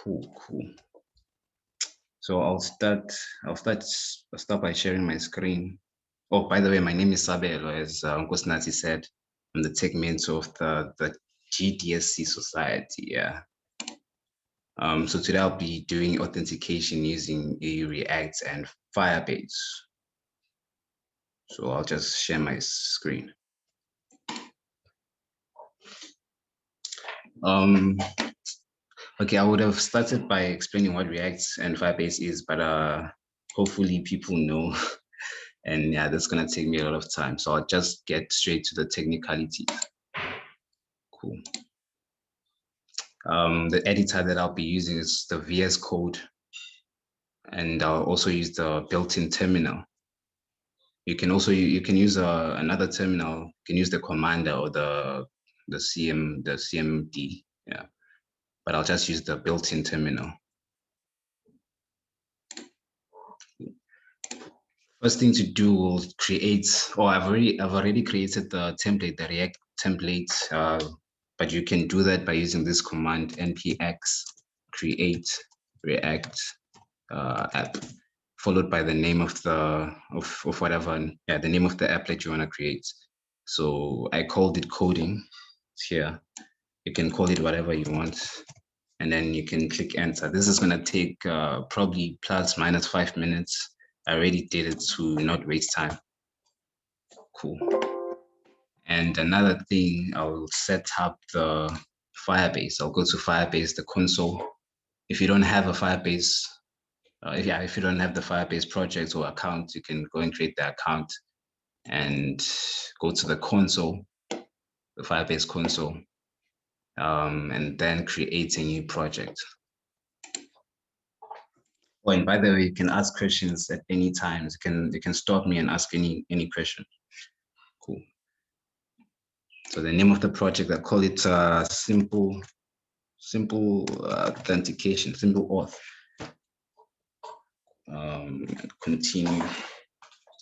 Cool. So I'll start by sharing my screen. Oh, by the way, my name is Sabelo, as Nkosinathi said. I'm the tech mentor of the GDSC society. Yeah. So today I'll be doing authentication using a React and Firebase. So I'll just share my screen. Okay, I would have started by explaining what React and Firebase is, but hopefully people know. And yeah, that's gonna take me a lot of time. So I'll just get straight to the technicalities. Cool. The editor that I'll be using is the VS Code, and I'll also use the built-in terminal. You can use another terminal. You can use the Commander or the CMD. Yeah, but I'll just use the built-in terminal. First thing to do will create, or I've already created the template, the React template. But you can do that by using this command npx create React app, followed by the name of the whatever, yeah, the name of the applet you want to create. So I called it coding. It's here. You can call it whatever you want, and then you can click enter. This is gonna take probably plus minus 5 minutes. I already did it to not waste time. Cool. And another thing, I'll set up the Firebase. I'll go to Firebase, the console. If you don't have a Firebase, if you don't have the Firebase project or account, you can go and create the account and go to the console, the Firebase console, and then create a new project. Oh, and by the way, you can ask questions at any time. You can stop me and ask any question. Cool. So the name of the project, I call it simple authentication, simple auth. Continue.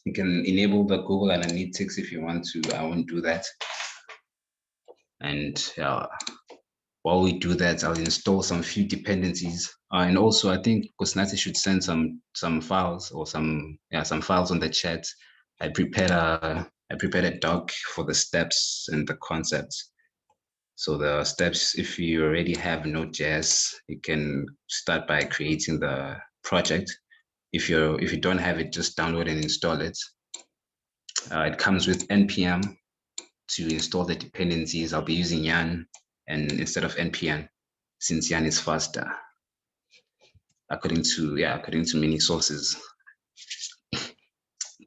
You can enable the Google Analytics if you want to. I won't do that. And while we do that, I'll install some few dependencies. And also, I think Nkosinathi should send some files or some files on the chat. I prepared a doc for the steps and the concepts. So the steps, if you already have Node.js, you can start by creating the project. If you don't have it, just download and install it. It comes with npm to install the dependencies. I'll be using yarn and instead of npm, since yarn is faster, according to many sources.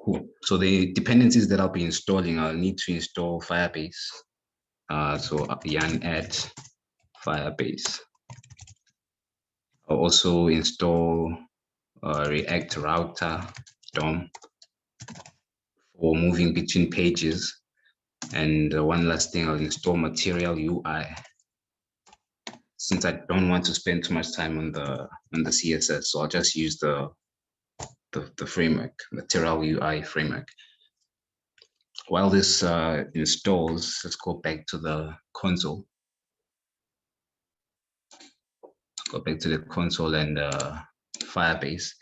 Cool. So the dependencies that I'll be installing, I'll need to install Firebase. So yarn add Firebase. I'll also install React router DOM for moving between pages. And one last thing, I'll install Material UI, since I don't want to spend too much time on the CSS. So I'll just use the framework, Material UI framework. While this installs, let's go back to the console. Go back to the console and Firebase.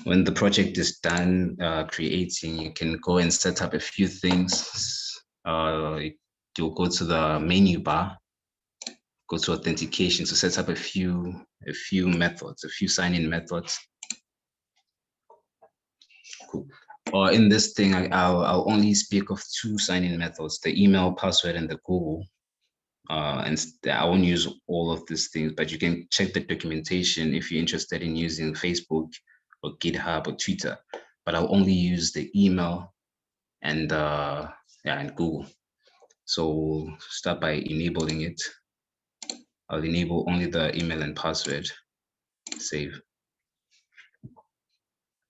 When the project is done creating, you can go and set up a few things. You'll go to the menu bar, go to authentication to set up a few methods, a few sign-in methods. Cool. Or in this thing, I'll only speak of 2 sign-in methods: the email, password, and the Google. And I won't use all of these things, but you can check the documentation if you're interested in using Facebook or GitHub or Twitter. But I'll only use the email and and Google. So start by enabling it. I'll enable only the email and password. Save.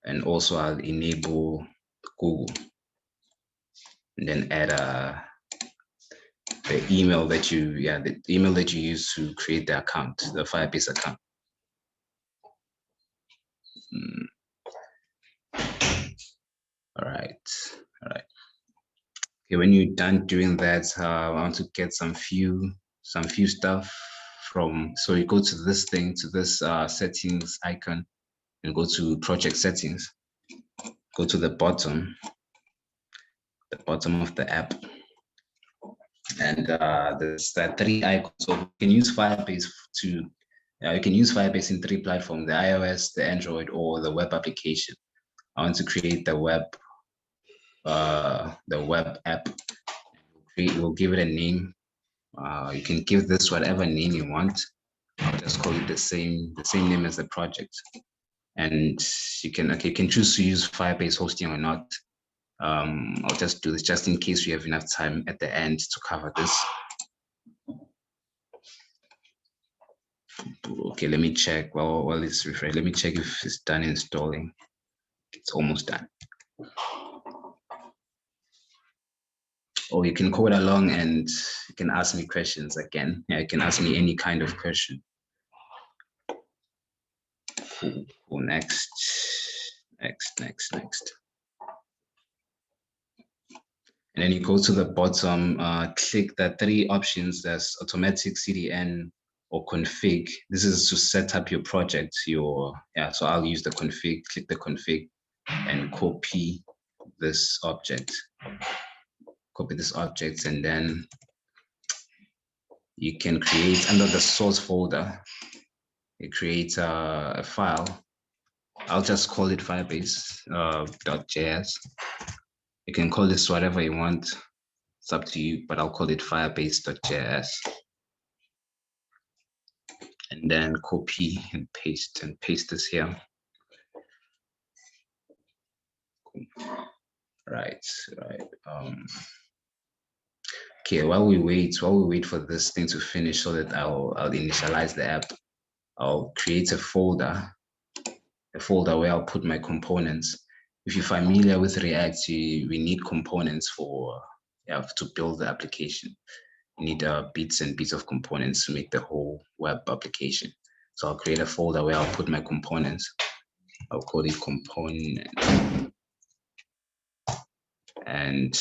And also I'll enable Google. And then add the email that you use to create the account, the Firebase account. All right. Okay, when you're done doing that, I want to get some few stuff from, so you go to this thing, to this settings icon, and go to project settings. Go to the bottom of the app, and there's that 3 icons. So you can use Firebase to, you can use Firebase in 3 platforms: the iOS, the Android, or the web application. I want to create the web app. We'll give it a name. You can give this whatever name you want. I'll just call it the same name as the project. And you can choose to use Firebase hosting or not. I'll just do this just in case we have enough time at the end to cover this. Okay, let me check while it's refreshed. Let me check if it's done installing. It's almost done. Or you can code along and you can ask me questions again. Yeah, you can ask me any kind of question. Cool. Next. And then you go to the bottom, click the 3 options. There's automatic, CDN, or config. This is to set up your project. So I'll use the config. Click the config and copy this object. And then you can create under the source folder. You create a file. I'll just call it Firebase.js. You can call this whatever you want. It's up to you, but I'll call it Firebase.js. And then copy and paste this here. Right. Okay, while we wait for this thing to finish so that I'll initialize the app, I'll create a folder where I'll put my components. If you're familiar with React, we need components to build the application. You need bits and bits of components to make the whole web application. So I'll create a folder where I'll put my components. I'll call it component. And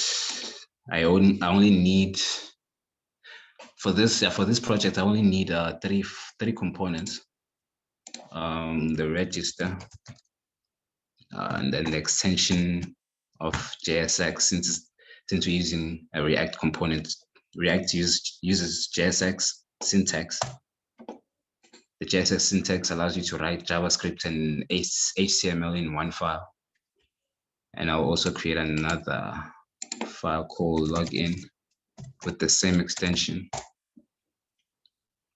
I only need, for this project, I only need three components. The register, and then the extension of JSX, since we're using a React component. React uses JSX syntax. The JSX syntax allows you to write JavaScript and HTML in one file. And I'll also create another file called login with the same extension.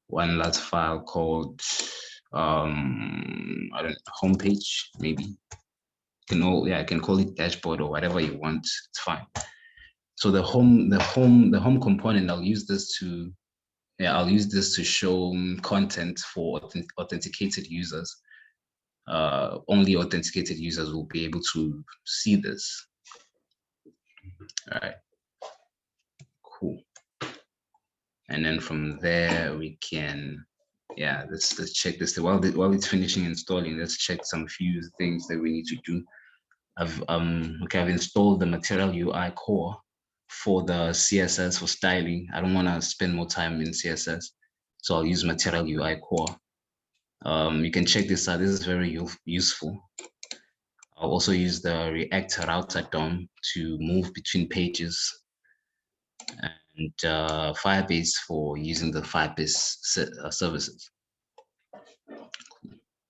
One last file called homepage, maybe. I can call it dashboard or whatever you want. It's fine. So the home component, I'll use this to show content for authenticated users. Only authenticated users will be able to see this. All right, cool. And then from there we can, let's check this. While it's finishing installing, let's check some few things that we need to do. I've installed the Material UI core for the CSS for styling. I don't want to spend more time in CSS, so I'll use Material UI core. You can check this out. This is very useful. I'll also use the React router DOM to move between pages, and Firebase for using the Firebase services.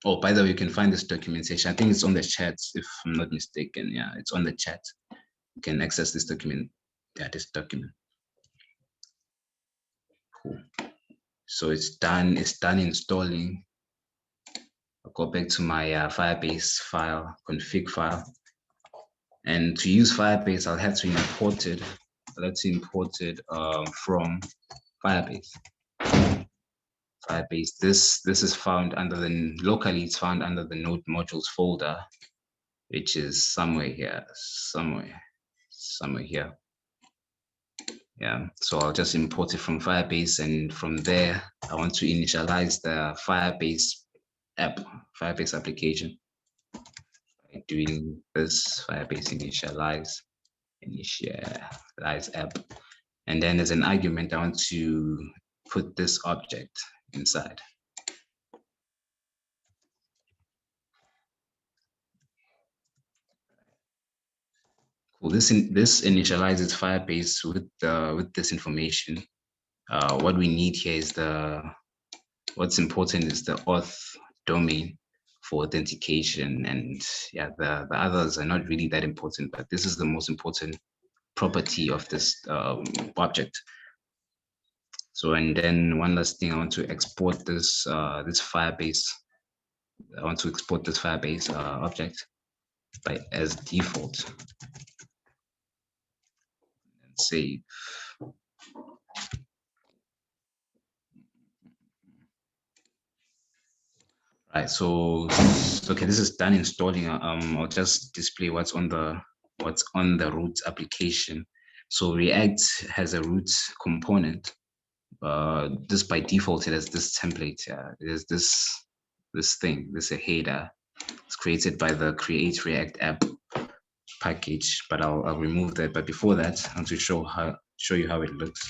Oh, by the way, you can find this documentation. I think it's on the chat, if I'm not mistaken. Yeah, it's on the chat. You can access this document. Yeah, this document. Cool. So it's done. It's done installing. I'll go back to my Firebase file, config file. And to use Firebase, I'll have to import it. Let's import it from Firebase. Firebase. This is found under locally. It's found under the Node modules folder, which is somewhere here. Yeah. So I'll just import it from Firebase, and from there I want to initialize the Firebase application by doing this Firebase initialize app. And then as an argument, I want to put this object. inside. Cool. This initializes Firebase with this information. What we need here is what's important is the auth domain for authentication, and yeah, the others are not really that important, but this is the most important property of this object. So, and then one last thing, I want to export this this Firebase. I want to export this Firebase object as default and save. Right, so okay, this is done installing. I'll just display what's on the root application. So React has a root component. This by default it has this template. It has this thing, this a header. It's created by the create React app package, but I'll remove that. But before that, I want to show you how it looks.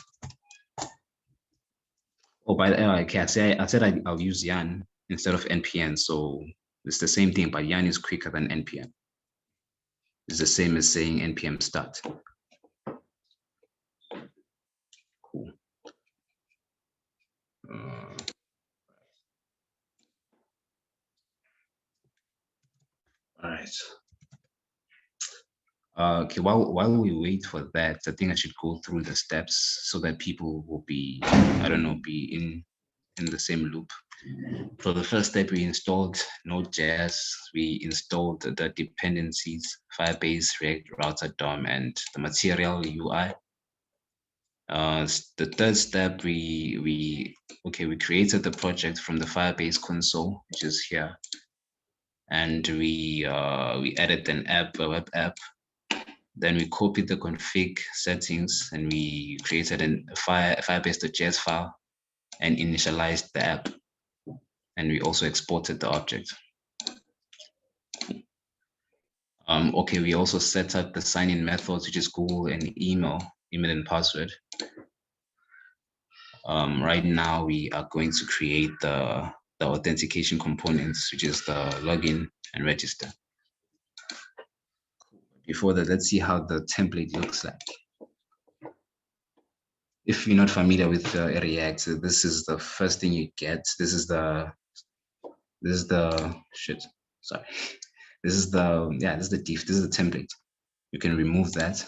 Oh, by the way, okay, I said I'll use yarn instead of npm, so it's the same thing, but yarn is quicker than npm. It's the same as saying npm start. Cool. All right. Okay, while we wait for that, I think I should go through the steps so that people will be, I don't know, be in the same loop. So the first step, we installed Node.js, we installed the dependencies, Firebase, React, Router, DOM, and the material UI. The third step, we created the project from the Firebase console, which is here, and we added an app, a web app. Then we copied the config settings and we created a Firebase.js file and initialized the app. And we also exported the object. Okay, we also set up the sign-in methods, which is Google and email and password. Right now, we are going to create the authentication components, which is the login and register. Before that, let's see how the template looks like. If you're not familiar with React, so this is the first thing you get. This is the shit. Sorry. This is the diff. This is the template. You can remove that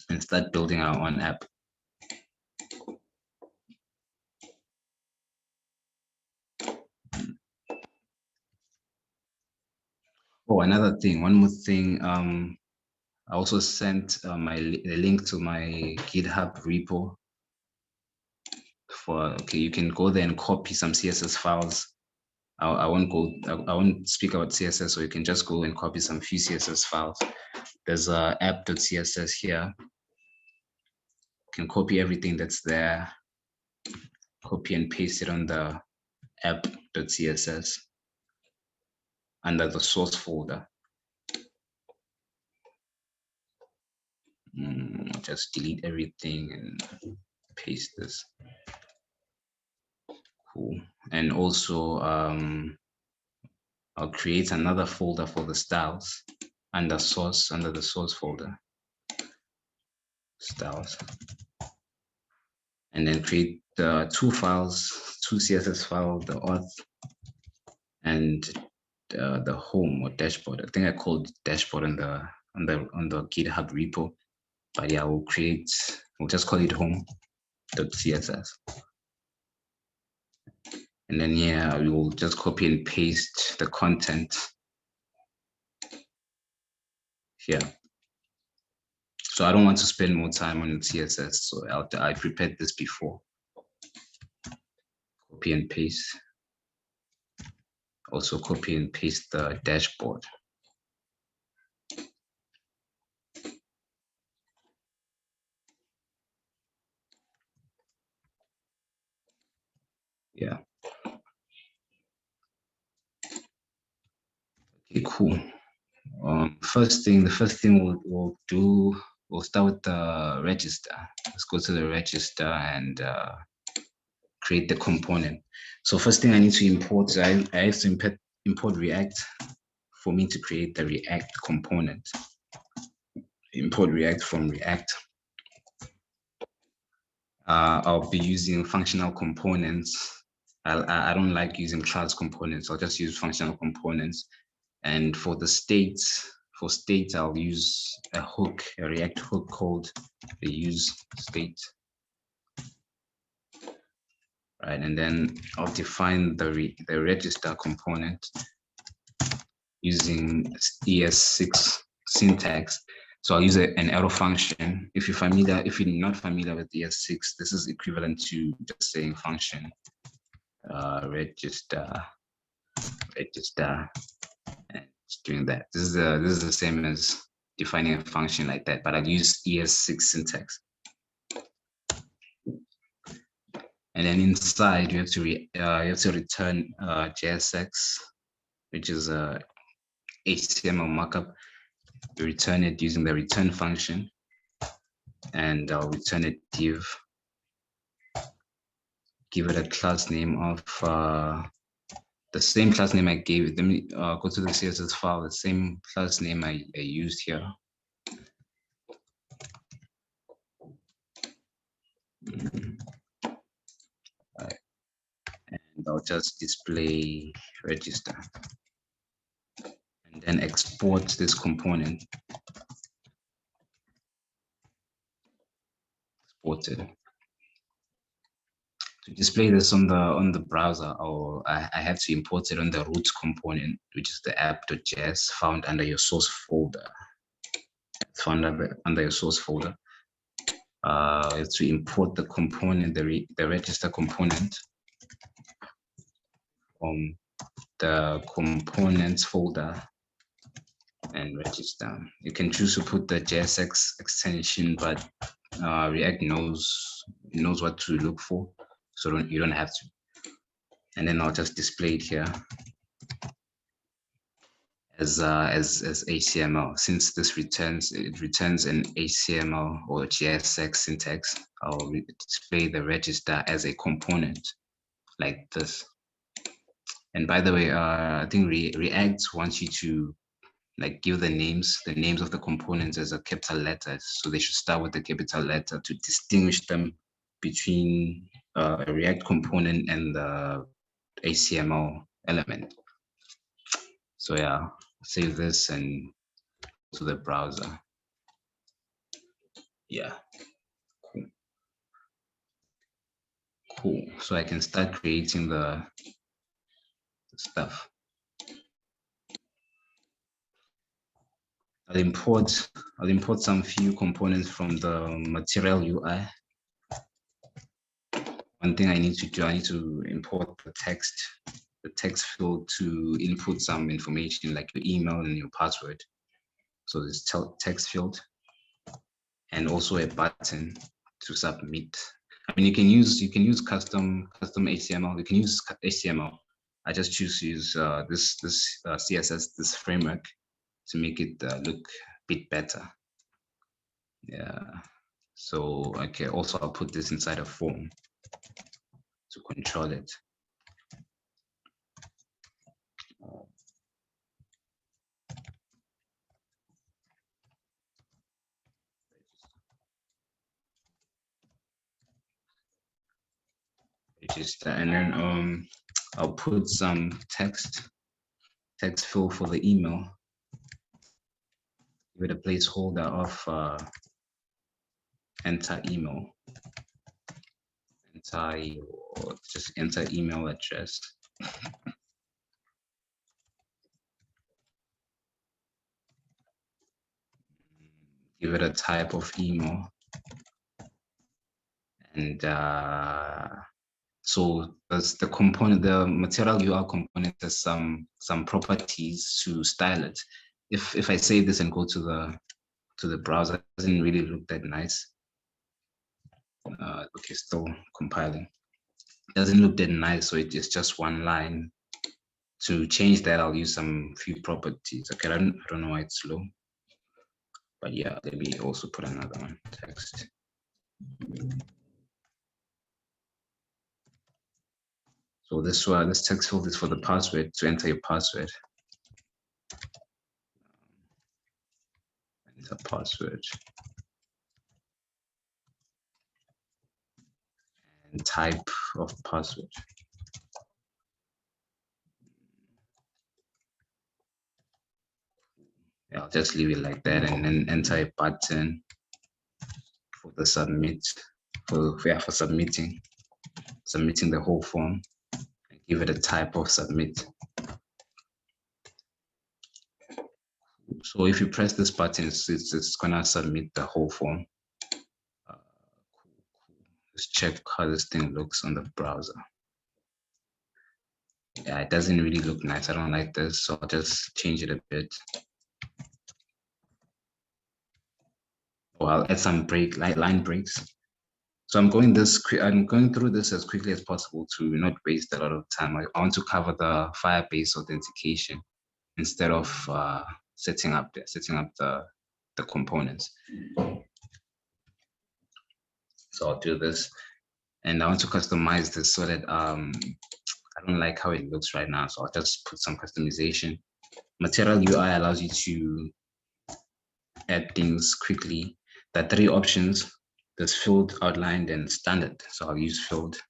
and start building our own app. Oh, another thing. One more thing. I also sent a link to my GitHub repo. You can go there and copy some CSS files. I won't speak about CSS, so you can just go and copy some few CSS files. There's a app.css here. You can copy everything that's there, copy and paste it on the app.css under the source folder. Just delete everything and paste this. Cool. And also, I'll create another folder for the styles under the source folder, styles, and then create two files, two CSS files, the auth and the home or dashboard. I think I called dashboard on the GitHub repo, but yeah, we'll just call it home.css. And then yeah, we will just copy and paste the content here. So I don't want to spend more time on CSS, so I prepared this before. Copy and paste. Also copy and paste the dashboard. Yeah. Okay, cool. The first thing we'll do, we'll start with the register. Let's go to the register and create the component. So first thing I need to import, I have to import React for me to create the React component. Import React from React. I'll be using functional components. I don't like using class components. I'll just use functional components. And for the states, I'll use a hook, a React hook called the use state. Right, and then I'll define the register component using ES6 syntax. So I'll use an arrow function. If you're not familiar with ES6, this is equivalent to just saying function register, and just doing that. This is the same as defining a function like that, but I'll use ES6 syntax. And then inside you have to return JSX, which is a HTML markup. You return it using the return function, and I'll return a div. Give it a class name of the same class name I gave it. Let me go to the CSS file, the same class name I used here. Right. And I'll just display register. And then export this component. Exported. To display this on the browser, I have to import it on the root component, which is the app.js found under your source folder. It's found under your source folder. You have to import the component, the register component, from the components folder and register. You can choose to put the JSX extension, but React knows what to look for, so you don't have to. And then I'll just display it here as HTML. Since this returns an HTML or JSX syntax, I'll display the register as a component like this. And by the way, I think React wants you to give the names of the components as a capital letter. So they should start with the capital letter to distinguish them between a React component and the HTML element. So yeah, save this and go to the browser. Yeah, cool. So I can start creating the stuff. I'll import some few components from the material UI. One thing I need to import the text field to input some information like your email and your password. So this text field, and also a button to submit. I mean, you can use custom HTML. You can use HTML. I just choose to use this CSS, this framework, to make it look a bit better. Yeah. So okay. Also, I'll put this inside a form to control it. Register, and then I'll put some text fill for the email. Give it a placeholder of enter email. Just enter email address. Give it a type of email, and so does the component, the material UI component has some properties to style it. If I say this and go to the browser, it doesn't really look that nice. Okay, still compiling. It doesn't look that nice, so it's just one line. To change that, I'll use some few properties. Okay, I don't know why it's slow, but yeah, let me also put another one, text. So this text field is for the password, to enter your password. Enter password. And type of password. Yeah, I'll just leave it like that, and then enter a button for the submit, for submitting the whole form, and give it a type of submit. So if you press this button, it's gonna submit the whole form. Cool. Let's check how this thing looks on the browser. Yeah, it doesn't really look nice. I don't like this, so I'll just change it a bit. Or I'll add some line breaks. So I'm going through this as quickly as possible to not waste a lot of time. I want to cover the Firebase authentication instead of setting up the components. So I'll do this, and I want to customize this so that I don't like how it looks right now. So I'll just put some customization. Material UI allows you to add things quickly. The 3 options: there's filled, outlined, and standard. So I'll use filled.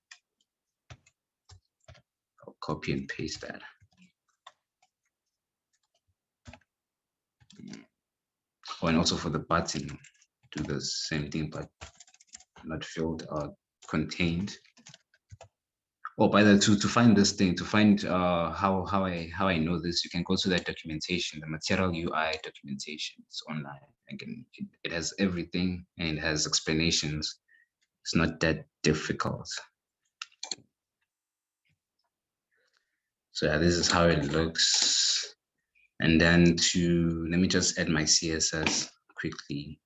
I'll copy and paste that. Oh, and also for the button, do the same thing, but not filled or contained. Oh, by the way, to find this thing, to find how I know this, you can go to that documentation, the material UI documentation. It's online. Again, it has everything, and it has explanations. It's not that difficult. So yeah, this is how it looks. And then let me just add my CSS quickly.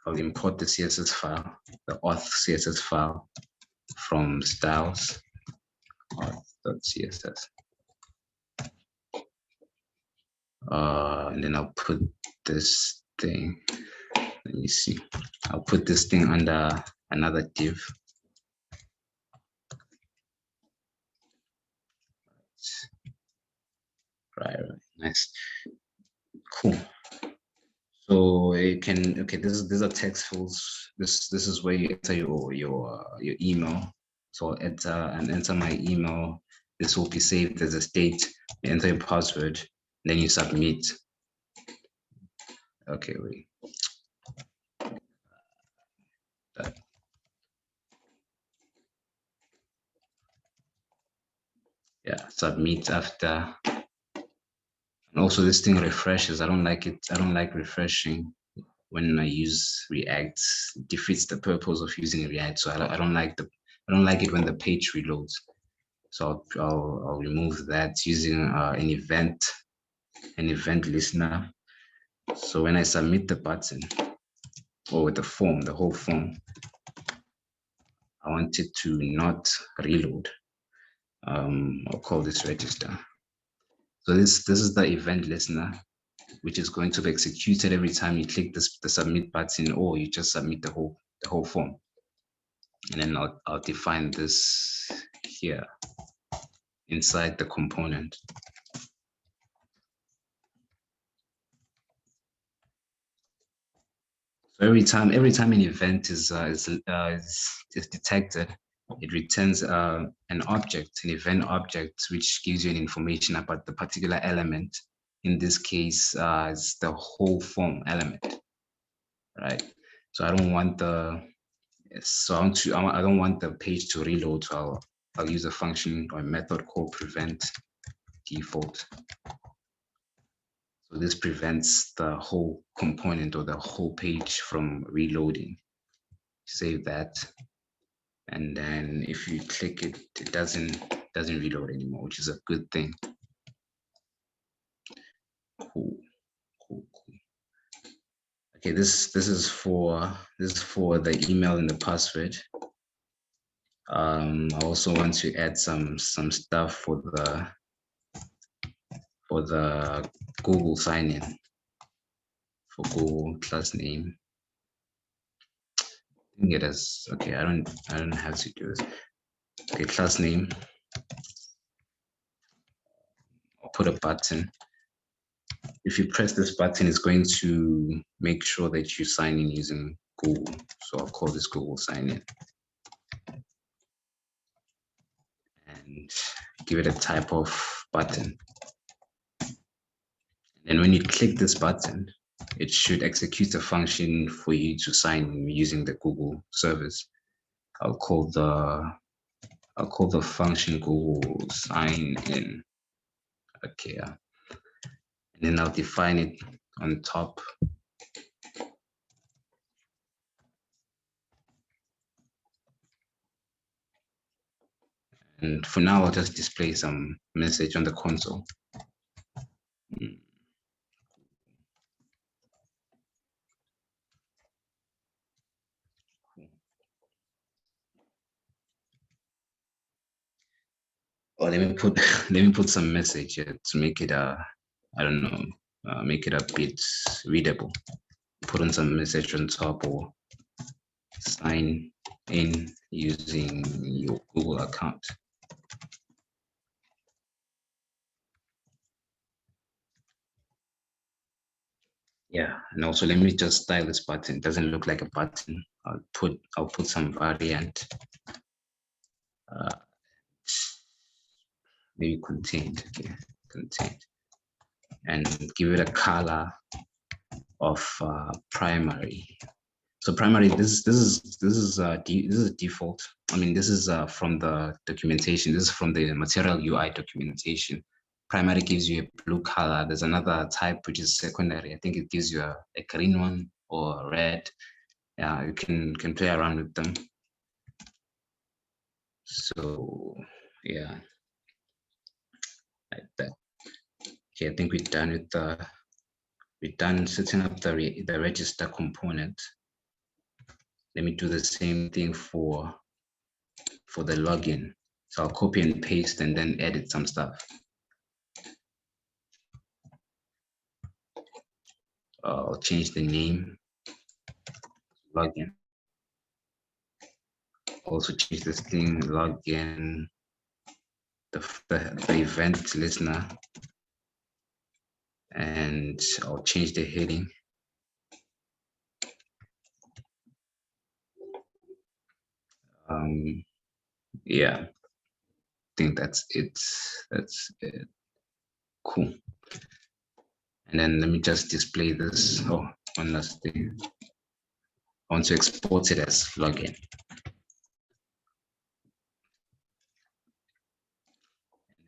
I'll import the CSS file, the auth CSS file from styles, auth.css. And then I'll put this thing, let me see. I'll put this thing under another div. Right, nice, cool. So you can, okay, these are text fields. This is where you enter your email. So enter my email. This will be saved as a state. You enter your password, then you submit. Okay, wait. Yeah, submit after. And also this thing refreshes. I don't like it. I don't like refreshing when I use React. It defeats the purpose of using React. So I don't like it when the page reloads. So I'll remove that using an event listener. So when I submit the button or the form, the whole form, I want it to not reload. I'll call this register. So this is the event listener, which is going to be executed every time you click the submit button or you just submit the whole form. And then I'll define this here inside the component. So every time an event is detected, it returns an object, an event object, which gives you an information about the particular element. In this case, it's the whole form element, right? So I don't want the I don't want the page to reload. So I'll use a function or a method called prevent default. So this prevents the whole component or the whole page from reloading. Save that. And then if you click it, it doesn't reload anymore, which is a good thing. Cool. Okay, this is for the email and the password. I also want to add some stuff for the Google sign-in, for Google class name. I think it is okay. I don't have to do this. Okay, class name. I'll put a button. If you press this button, it's going to make sure that you sign in using Google. So I'll call this Google sign in. And give it a type of button. And when you click this button, it should execute a function for you to sign in using the Google service. I'll call the function Google sign in. Okay, and then I'll define it on top. And for now, I'll just display some message on the console. Or let me put some message here to make it I don't know, make it a bit readable. Put on some message on top, or sign in using your Google account. Yeah, and also let me just style this button. It doesn't look like a button. I'll put some variant. Maybe contained. Okay, contained, and give it a color of primary. So primary, this is a default. I mean, this is from the documentation. This is from the material UI documentation. Primary gives you a blue color. There's another type which is secondary. I think it gives you a green one or a red. Yeah, you can play around with them. So yeah, like that. Okay, I think we're done with we're done setting up the register component. Let me do the same thing for the login. So I'll copy and paste and then edit some stuff. I'll change the name, login. Also change this thing, login, the event listener, and I'll change the heading. Yeah, I think that's it. That's it. Cool. And then let me just display this. Oh, one last thing. I want to export it as login.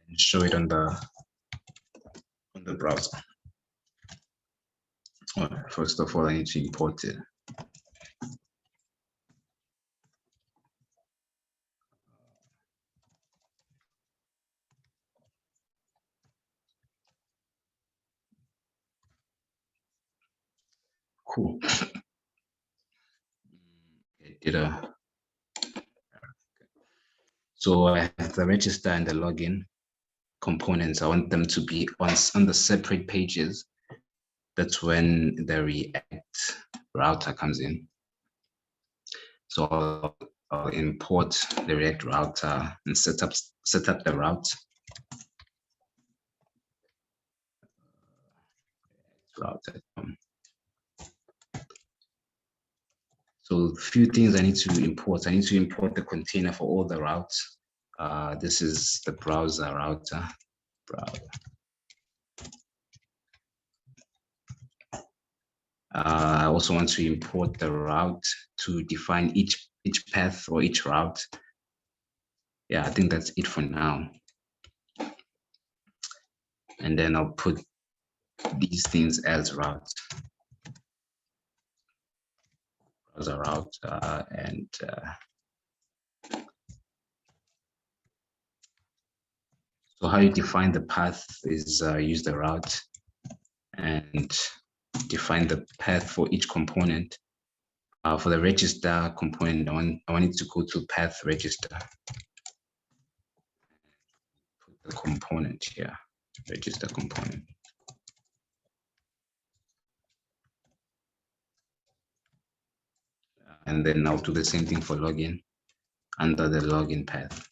And show it on the browser. Well, first of all, I need to import it. Cool. So I have the register and the login components. I want them to be on the separate pages. That's when the React router comes in. So I'll import the React router and set up the route. So a few things I need to import. I need to import the container for all the routes. This is the browser router. I also want to import the route to define each path or each route. Yeah, I think that's it for now. And then I'll put these things as routes. Browser route and so how you define the path is use the route and define the path for each component. For the register component, I want it to go to path register. Put the component here, register component. And then I'll do the same thing for login under the login path.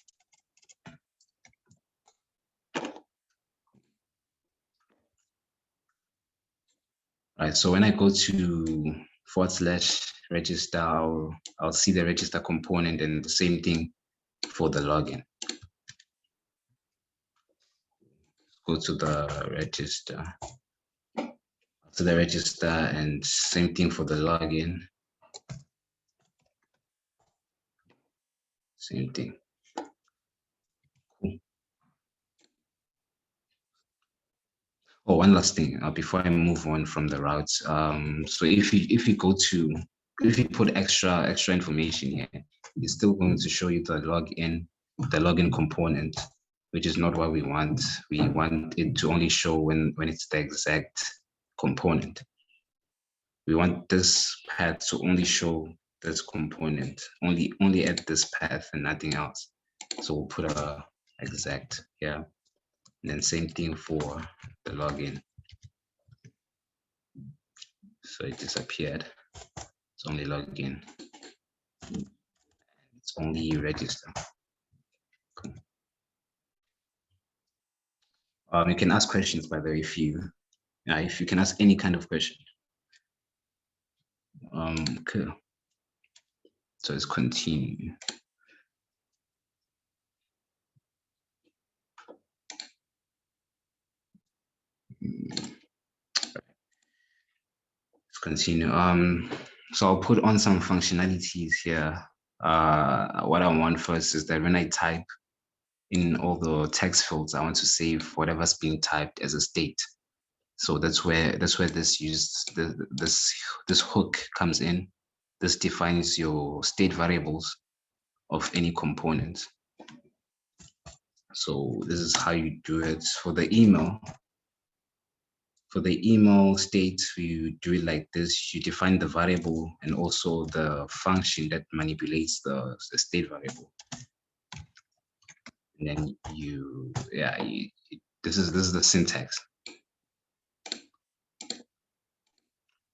Right, so when I go to /register, I'll see the register component, and the same thing for the login. Go to the register, and same thing for the login. Same thing. Cool. Oh, one last thing before I move on from the routes. So if you put extra information here, it's still going to show you the login component, which is not what we want. We want it to only show when it's the exact component. We want this path to only show this component, only at this path and nothing else. So we'll put a exact here. And then same thing for the login. So it disappeared. It's only login. It's only register. Cool. You can ask questions, by the way, if you can ask any kind of question. Cool. So let's continue. Let's continue. So I'll put on some functionalities here. What I want first is that when I type in all the text fields, I want to save whatever's being typed as a state. So that's where this hook comes in. This defines your state variables of any component. So this is how you do it for the email. For the email state, you do it like this. You define the variable and also the function that manipulates the state variable. And then this is the syntax.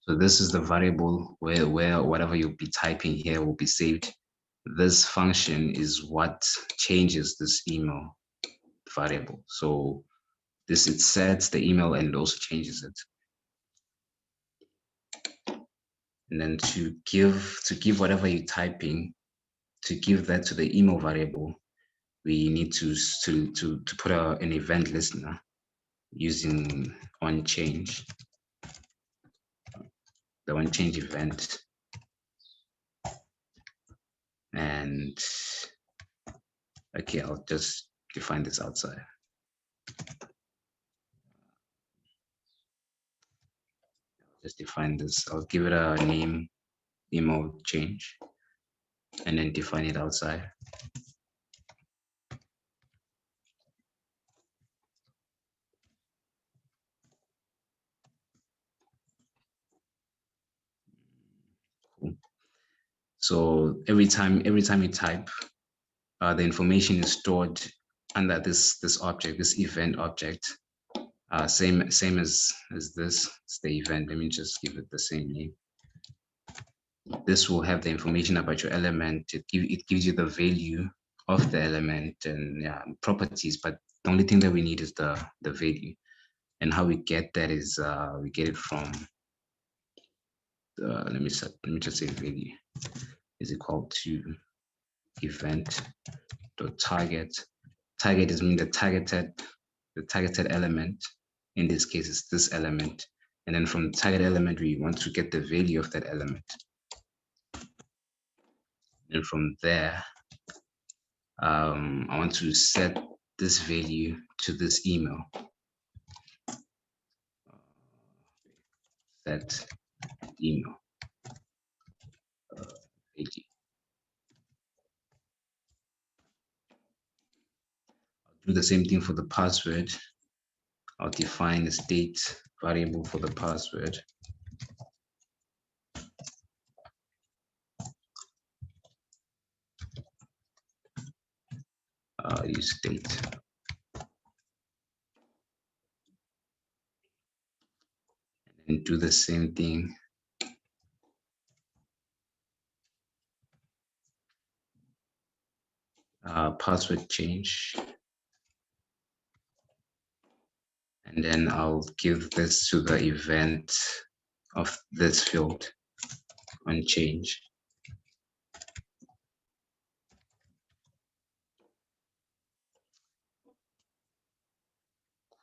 So this is the variable where whatever you'll be typing here will be saved. This function is what changes this email variable. So it sets the email and also changes it. And then to give whatever you're typing, to give that to the email variable, we need to put an event listener using onChange, the onChange event. And okay, I'll just define this outside. Just define this. I'll give it a name, email change, and then define it outside. Cool. So every time you type, the information is stored under this object, this event object. Same as this. It's the event. Let me just give it the same name. This will have the information about your element. It gives you the value of the element and properties, but the only thing that we need is the value. And how we get that is we get it from let me just say value is equal to event.target. Target is mean the targeted element. In this case, it's this element. And then from the target element, we want to get the value of that element. And from there, I want to set this value to this email. Set email. I'll do the same thing for the password. I'll define a state variable for the password. Use state. And do the same thing. Password change. And then I'll give this to the event of this field on change.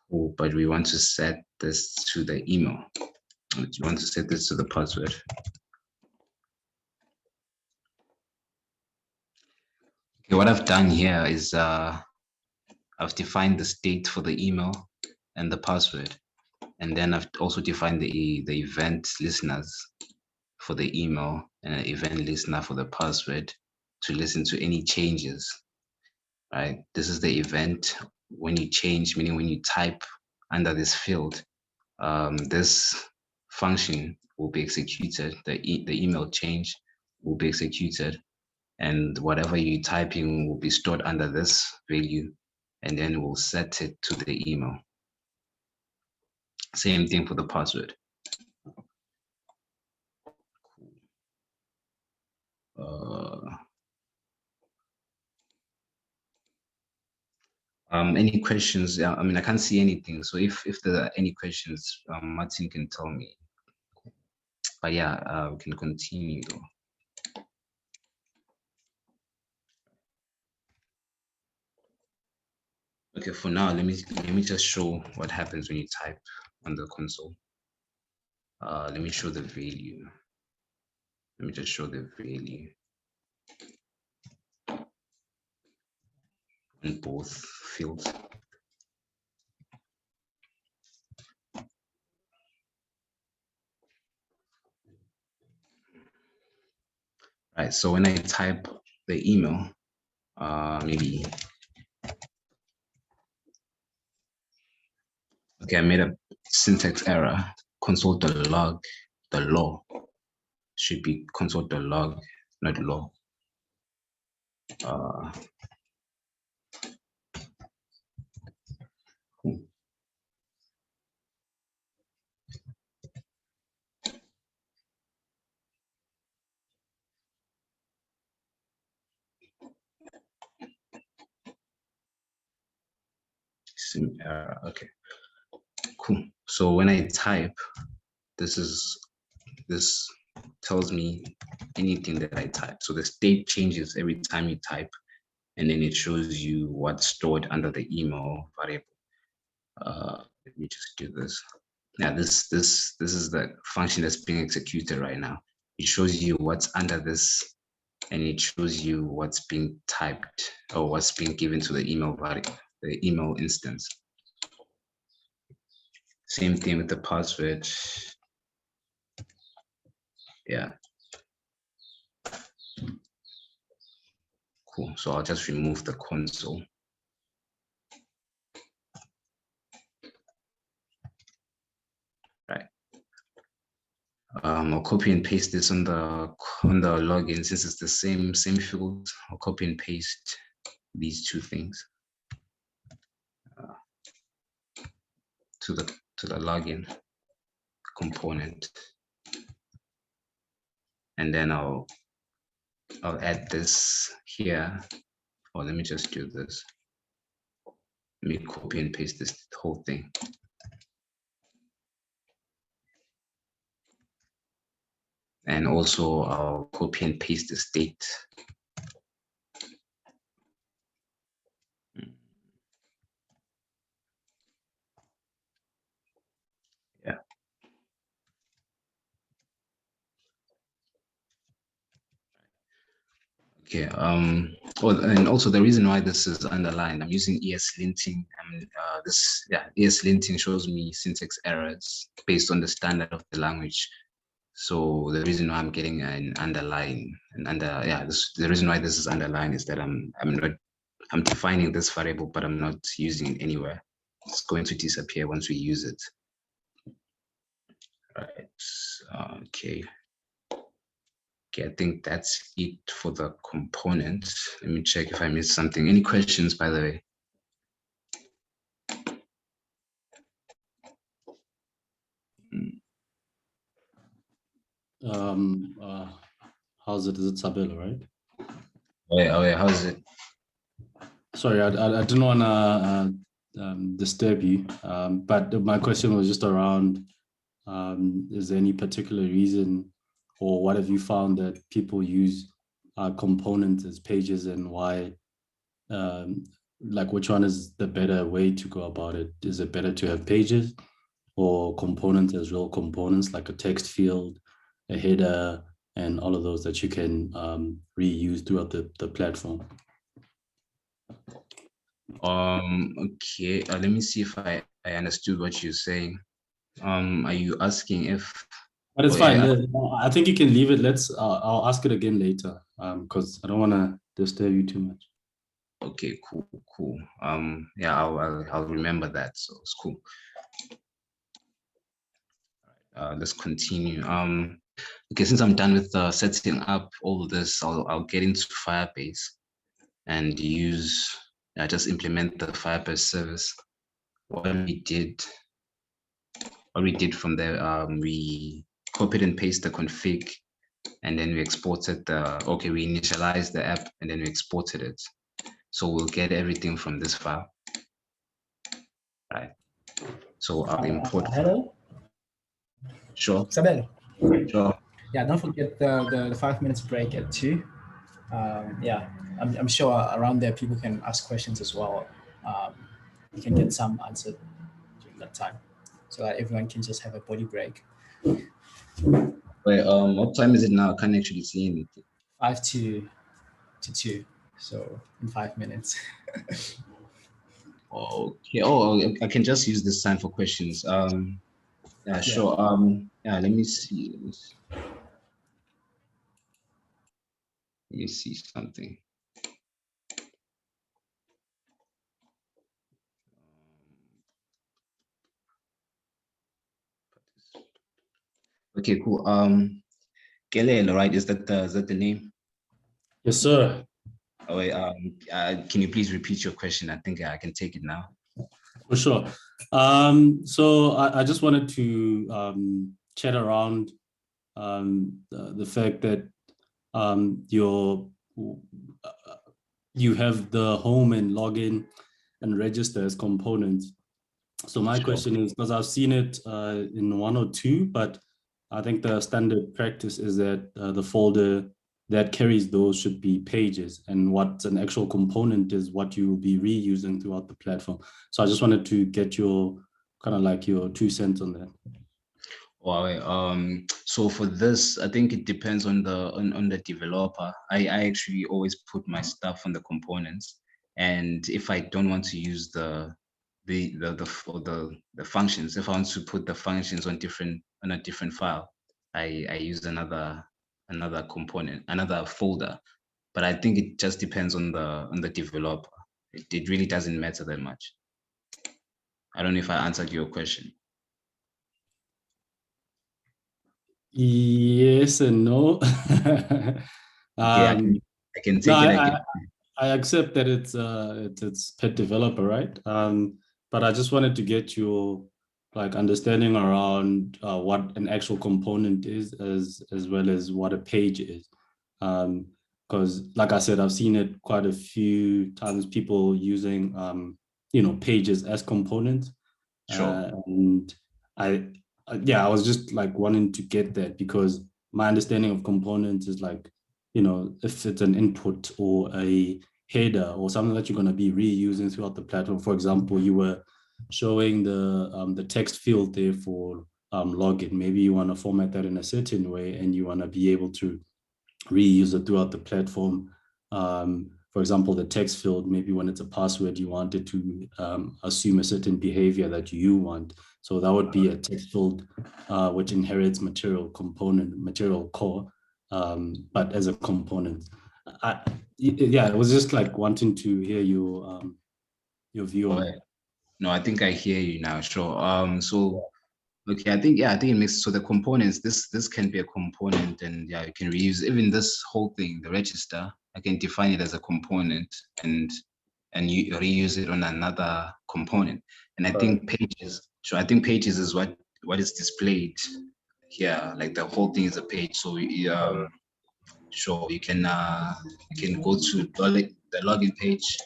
Cool, but we want to set this to the email. We want to set this to the password. Okay, what I've done here is I've defined the state for the email and the password. And then I've also defined the event listeners for the email and an event listener for the password to listen to any changes, right? This is the event when you change, meaning when you type under this field, this function will be executed, the email change will be executed, and whatever you type in will be stored under this value, and then we'll set it to the email. Same thing for the password. Any questions? I mean, I can't see anything. So if there are any questions, Martin can tell me. But yeah, we can continue though. Okay, for now, let me just show what happens when you type on the console. Let me show the value. Let me just show the value in both fields. Right, so when I type the email, maybe, okay, I made a syntax error. Console.log, the law should be console.log, not law. Okay, cool. So when I type, this tells me anything that I type. So the state changes every time you type, and then it shows you what's stored under the email variable. Let me just do this. Yeah, this is the function that's being executed right now. It shows you what's under this, and it shows you what's being typed or what's being given to the email variable, the email instance. Same thing with the password. Yeah. Cool. So I'll just remove the console. Right. I'll copy and paste this on the login since it's the same field. I'll copy and paste these two things to the login component, and then I'll add this here. Or let me just do this. Let me copy and paste this whole thing. And also I'll copy and paste the state. Yeah. Okay. And also the reason why this is underlined, I'm using ESLinting, and ESLinting shows me syntax errors based on the standard of the language. So the reason why I'm getting an underline the reason why this is underlined is that I'm defining this variable, but I'm not using it anywhere. It's going to disappear once we use it. Right. Okay. Okay, I think that's it for the components. Let me check if I missed something. Any questions, by the way? How's it? Is it Sabelo, right? Oh yeah, how's it? Sorry, I didn't want to disturb you, but my question was just around Is there any particular reason, or what have you found that people use components as pages, and why? Like, which one is the better way to go about it? Is it better to have pages or components as real components, like a text field, a header, and all of those that you can reuse throughout the platform? Okay, let me see if I understood what you're saying. Are you asking if? But it's Oh, fine. yeah. I think you can leave it. I'll ask it again later, because I don't want to disturb you too much. Okay, cool. Yeah, I'll remember that. So it's cool. Let's continue. Okay, since I'm done with setting up all of this, I'll get into Firebase and just implement the Firebase service. What we did from there, we copied and pasted the config, and then we exported we initialized the app and then we exported it. So we'll get everything from this file, right? So I'll import. Hello? Sure. Sabelo. Sure. Yeah, don't forget the 5 minutes break at 2. Yeah, I'm sure around there people can ask questions as well. You can get some answered during that time, so that everyone can just have a body break. Wait, what time is it now? I can't actually see anything. 5 to 2, so in 5 minutes. Okay. I can just use this time for questions. Yeah, sure. Yeah, let me see. Let me see something. Okay, cool. Kelele, right? Is that the name? Yes, sir. Oh, wait, can you please repeat your question? I think I can take it now. For sure. So I just wanted to chat around the fact that you have the home and login and register as components. So my question is, because I've seen it in 1 or 2, but I think the standard practice is that the folder that carries those should be pages, and what's an actual component is what you will be reusing throughout the platform. So I just wanted to get your kind of like your 2 cents on that. Well, so for this, I think it depends on the developer. I actually always put my stuff on the components, and if I don't want to use the functions, if I want to put the functions on a different file, I use another component, another folder. But I think it just depends on the developer. It really doesn't matter that much. I don't know if I answered your question. Yes and no. Okay, I can take it. I accept that it's pet developer, right? But I just wanted to get your like understanding around what an actual component is, as well as what a page is. Because like I said, I've seen it quite a few times, people using pages as components. Sure. And I was just like wanting to get that, because my understanding of components is like, if it's an input or a header or something that you're going to be reusing throughout the platform. For example, you were showing the text field there for login. Maybe you want to format that in a certain way, and you want to be able to reuse it throughout the platform. For example, the text field, maybe when it's a password, you want it to assume a certain behavior that you want. So that would be a text field which inherits material core, but as a component. It was just like wanting to hear your view on it. No, I think I hear you now. Sure. So okay, I think it makes, so the components, this can be a component, and yeah, you can reuse even this whole thing, the register. I can define it as a component and you reuse it on another component. And I think pages. So I think pages is what is displayed here. Like the whole thing is a page. So sure, you can go to the login page.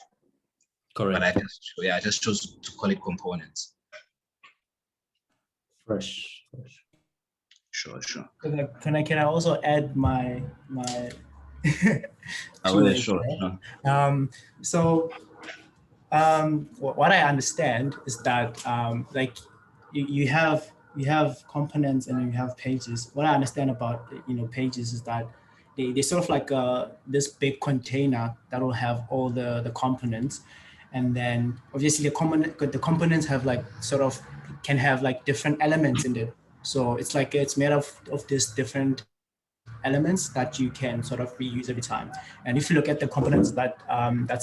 Correct. But I just chose to call it components. Fresh. Sure. Can I also add my Oh, yeah, two sure. So what I understand is that like you have components and you have pages. What I understand about pages is that they sort of like this big container that will have all the components, and then obviously the components have like sort of can have like different elements in it. So it's like it's made of these different elements that you can sort of reuse every time. And if you look at the components that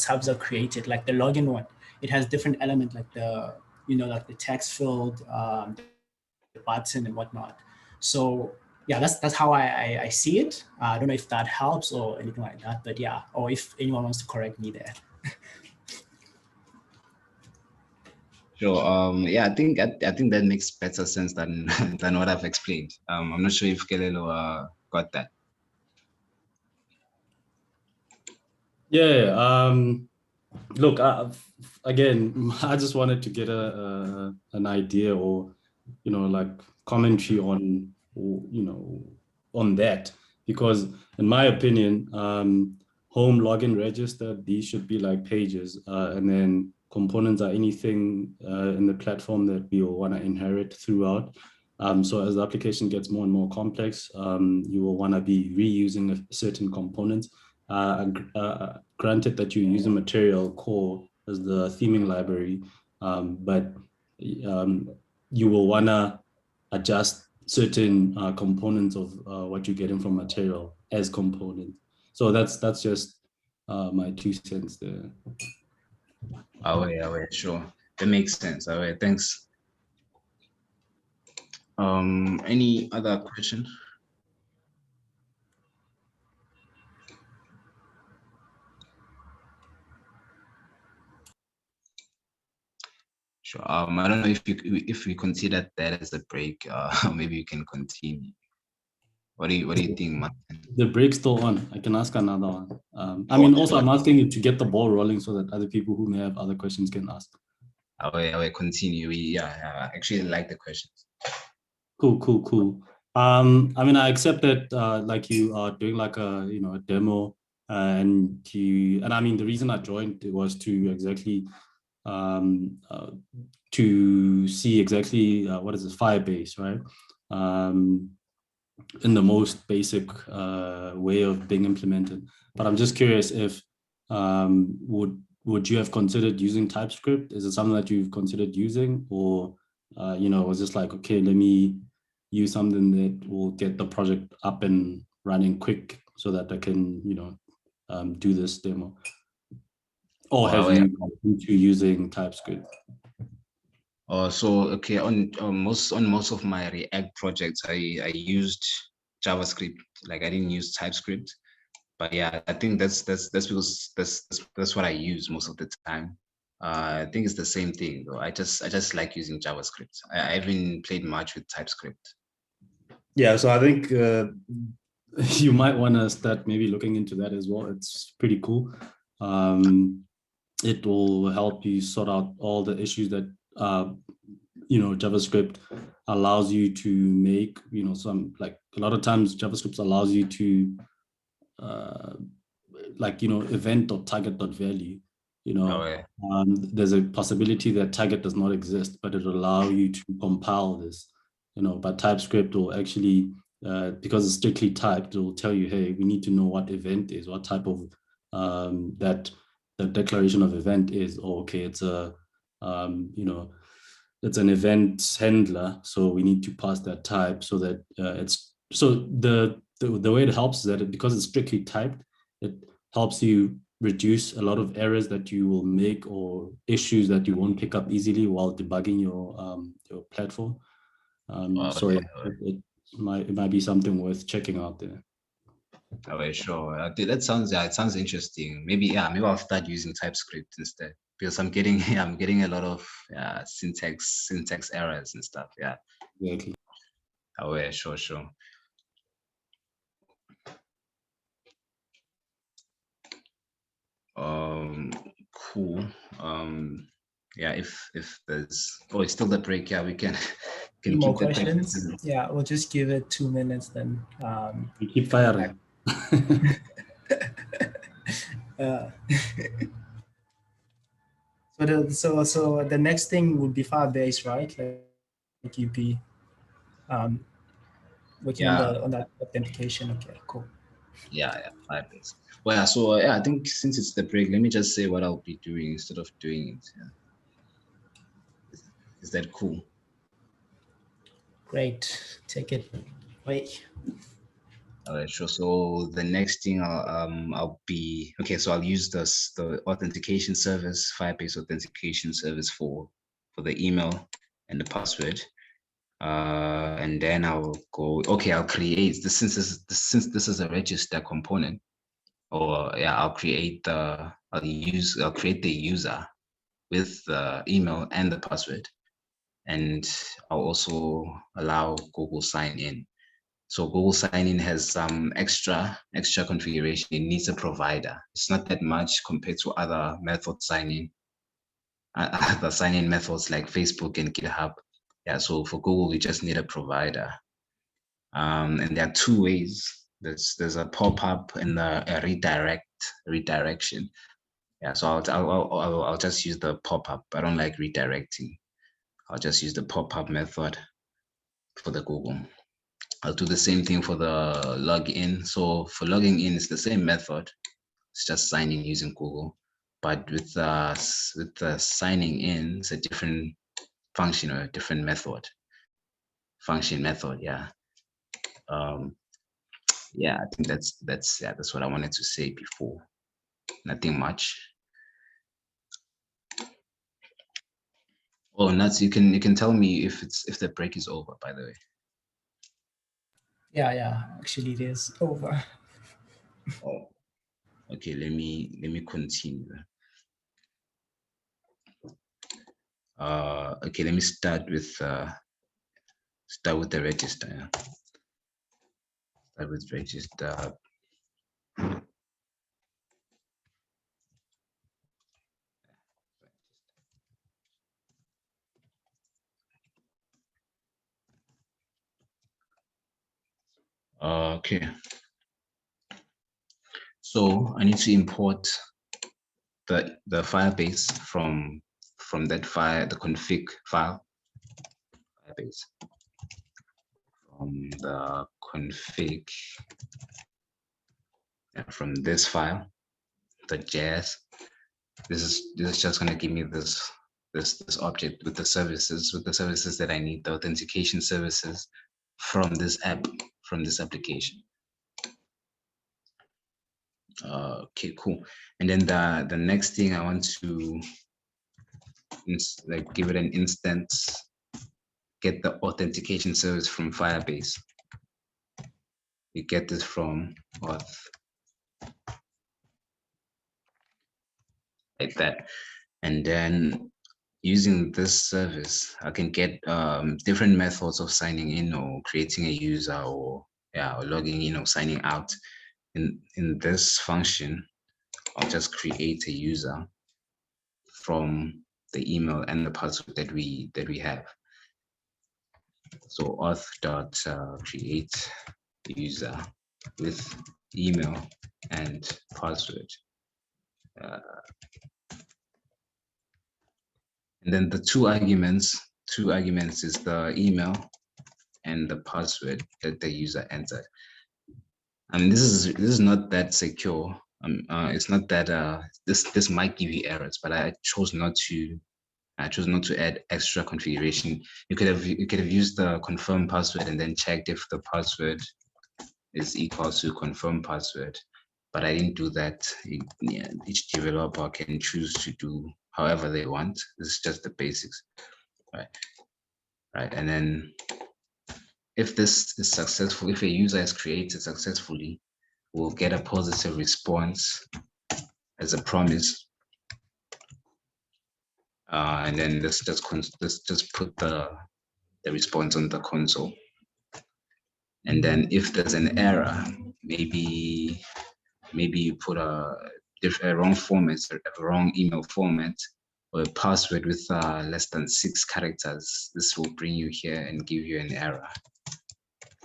subs are created, like the login one, it has different elements like the like the text field, the button and whatnot. So yeah, that's how I see it. I don't know if that helps or anything like that, but yeah, or if anyone wants to correct me there. Sure. Yeah, I think that makes better sense than than what I've explained. I'm not sure if Kelelo got that. Yeah. Look, again, I just wanted to get an idea or like commentary on on that, because in my opinion, home, login, register, these should be like pages, and then components are anything in the platform that we will want to inherit throughout. So as the application gets more and more complex, you will want to be reusing a certain components. Granted that you use a material core as the theming library, but you will want to adjust certain components of what you're getting from material as components. So that's just my 2 cents there. Oh yeah, sure. That makes sense. Oh yeah, thanks. Any other question? Sure. I don't know if we consider that as a break, maybe you can continue. What do you think, Martin? The break's still on. I can ask another one. I Oh, mean, also sure. I'm asking you to get the ball rolling so that other people who may have other questions can ask. I will continue. Yeah, I actually like the questions. Cool. I mean, I accept that like you are doing like a a demo, and I mean the reason I joined was to exactly to see exactly what is this Firebase, right? In the most basic way of being implemented. But I'm just curious if would you have considered using TypeScript? Is it something that you've considered using, or was just like, okay, let me use something that will get the project up and running quick so that I can do this demo? Or have you gone into using TypeScript? So okay, on most of my React projects, I used JavaScript. Like I didn't use TypeScript, but yeah, I think that's because that's what I use most of the time. I think it's the same thing though. I just like using JavaScript. I haven't played much with TypeScript. Yeah, so I think you might want to start maybe looking into that as well. It's pretty cool. It will help you sort out all the issues that JavaScript allows you to make. Some, like, a lot of times JavaScript allows you to event or target dot value. There's a possibility that target does not exist, but it will allow you to compile this. But TypeScript will actually, because it's strictly typed, it will tell you, hey, we need to know what event is, what type of that the declaration of event is. Or okay, it's a it's an event handler, so we need to pass that type so that it's so the way it helps is that because it's strictly typed, it helps you reduce a lot of errors that you will make or issues that you won't pick up easily while debugging your platform. So yeah, it might be something worth checking out there. Oh, sure. That sounds it sounds interesting. Maybe I'll start using TypeScript instead, because I'm getting a lot of syntax errors and stuff. Yeah. Exactly. Oh yeah, sure. Cool. yeah, if there's, oh, it's still the break, yeah, we can Any more keep the questions? Yeah, we'll just give it 2 minutes then. You keep firing. So the next thing would be Firebase, right? Like you'd be working Yeah. on that authentication. Okay, cool. Yeah, Firebase. Well, yeah, so yeah, I think since it's the break, let me just say what I'll be doing instead of doing it. Yeah. Is that cool? Great. Take it away. All right, sure. So the next thing I'll be okay. So I'll use the authentication service, Firebase authentication service for the email and the password. And then I'll go. Okay, I'll create this since this is a register component. Or yeah, I'll create the user with the email and the password, and I'll also allow Google sign in. So Google sign in has some extra configuration. It needs a provider. It's not that much compared to other method sign-in, other sign-in methods like Facebook and GitHub. Yeah, so for Google, we just need a provider. And there are two ways. There's a pop-up and a redirection. Yeah, so I'll just use the pop-up. I don't like redirecting. I'll just use the pop-up method for the Google. I'll do the same thing for the login. So for logging in, it's the same method. It's just signing using Google. But with the signing in, it's a different function or a different method. Function method, yeah. Yeah, I think that's what I wanted to say before. Nothing much. Oh, Nuts, you can tell me if the break is over, by the way. Yeah. Actually, it is over. Oh, okay. Let me continue. Okay. Let me start with the register. Yeah. Start with register. Okay. So I need to import the Firebase from that file, the config file. Firebase from the config, from this file, the JS. This is just gonna give me this object with the services that I need, the authentication services from this app, from this application. Okay, cool. And then the next thing I want to like give it an instance, get the authentication service from Firebase. We get this from auth, like that. And then using this service, I can get different methods of signing in or creating a user or logging in or signing out. In this function, I'll just create a user from the email and the password that we have. So auth dot create user with email and password. And then the two arguments is the email and the password that the user entered. And this is not that secure. It's not that this might give you errors, but I chose not to add extra configuration. You could have used the confirm password and then checked if the password is equal to confirm password, but I didn't do that. Each developer can choose to do however they want. This is just the basics, right? And then if this is successful, if a user is created successfully, we'll get a positive response as a promise. And then let's just put the response on the console. And then if there's an error, maybe you put a wrong format, a wrong email format, or a password with less than 6 characters, this will bring you here and give you an error.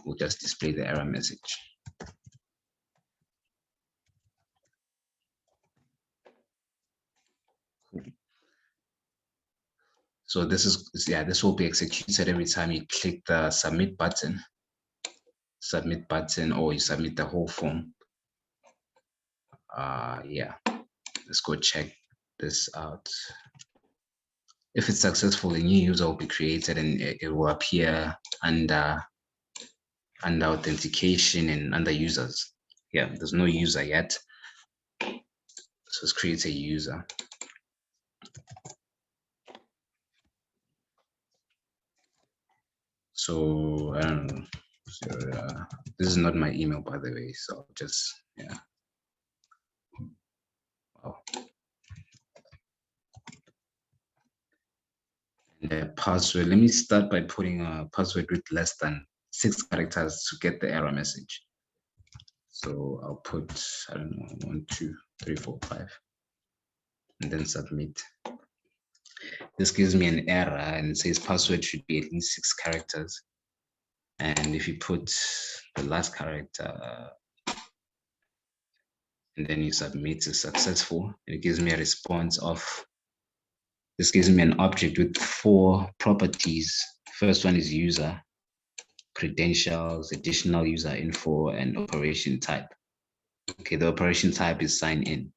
We'll just display the error message. So this is, yeah, this will be executed every time you click the submit button, or you submit the whole form. Yeah, let's go check this out. If it's successful, a new user will be created and it will appear under authentication and under users. Yeah, there's no user yet. So let's create a user. So I don't know. So, this is not my email, by the way. So just, yeah. Wow. And the password, let me start by putting a password with less than 6 characters to get the error message. So I'll put, I don't know, 1, 2, 3, 4, 5, and then submit. This gives me an error and says password should be at least 6 characters. And if you put the last character and then you submit, is successful, and it gives me a response of, this gives me an object with 4 properties. First one is user, credentials, additional user info, and operation type. Okay, the operation type is sign in.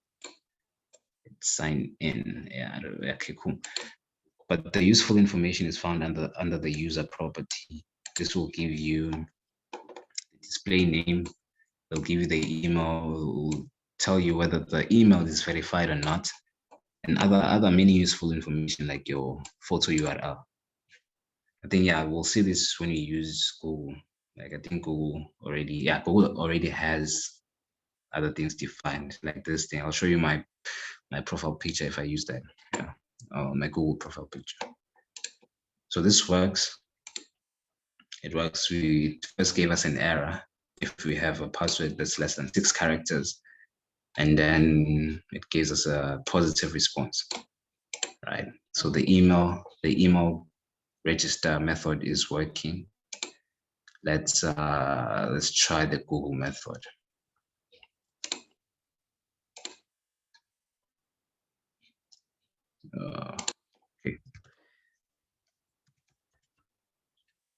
Sign in, yeah, okay, cool. But the useful information is found under the user property. This will give you the display name. They'll give you the email, will tell you whether the email is verified or not, and other many useful information like your photo URL. I think, yeah, we'll see this when we use Google. Like, I think Google already has other things defined, like this thing. I'll show you my profile picture if I use that. Yeah, my Google profile picture. So this works. It works. We first gave us an error if we have a password that's less than 6 characters, and then it gives us a positive response, right? So the email register method is working. Let's try the Google method. Okay.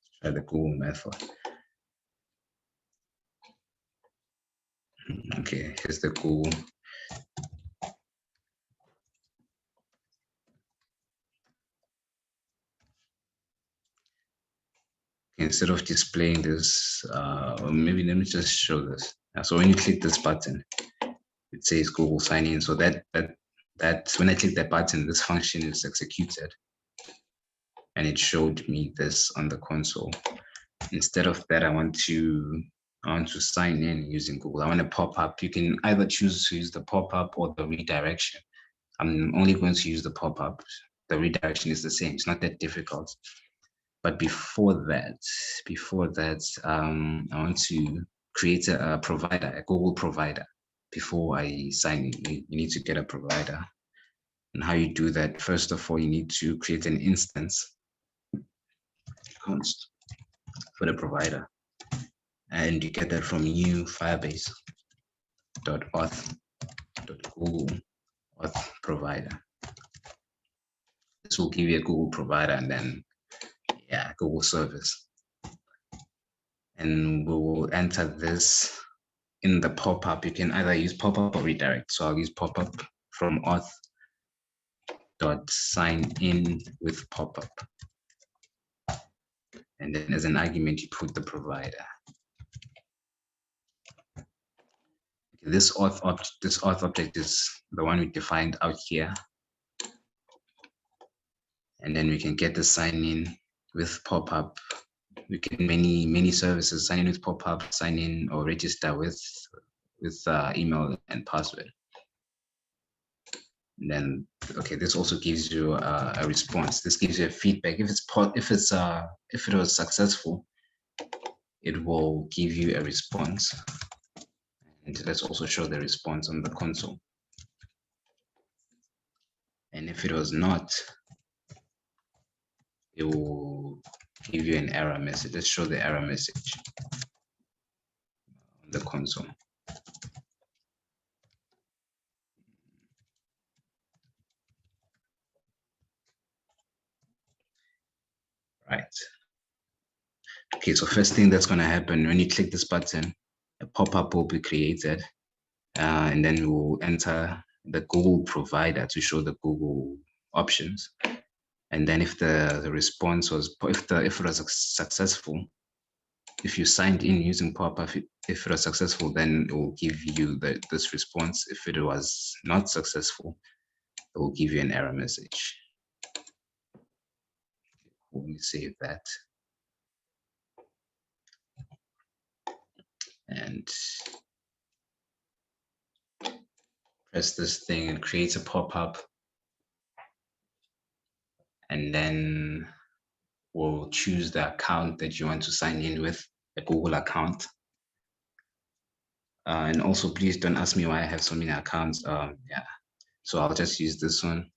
Let's try the Google method. Okay, here's the Google. Instead of displaying this, or maybe let me just show this. So when you click this button, it says Google sign in. So that when I click that button, this function is executed, and it showed me this on the console. Instead of that, I want to sign in using Google. I want a pop-up. You can either choose to use the pop-up or the redirection. I'm only going to use the pop-up. The redirection is the same. It's not that difficult. But before that, I want to create a provider, a Google provider. Before I sign in, you need to get a provider. And how you do that, first of all, you need to create an instance const for the provider. And you get that from new firebase.auth.google auth provider. This will give you a Google provider, and then, yeah, Google service. And we will enter this in the pop-up. You can either use pop-up or redirect. So I'll use pop-up from auth.sign-in with pop-up. And then as an argument, you put the provider. This auth object is the one we defined out here. And then we can get the sign in with pop-up. We can many services, sign in with pop-up, sign in or register with email and password. And then, okay, this also gives you a response. This gives you a feedback. If it was successful, it will give you a response. And let's also show the response on the console. And if it was not, it will give you an error message. Let's show the error message on the console. Right. Okay, so first thing that's going to happen when you click this button, a pop-up will be created, and then we'll enter the Google provider to show the Google options. And then if the response was, if it was successful, if you signed in using pop-up, if it was successful, then it will give you this response. If it was not successful, it will give you an error message. Let me save that. And press this thing and create a pop-up. And then we'll choose the account that you want to sign in with, a Google account. And also, please don't ask me why I have so many accounts. Yeah, so I'll just use this one.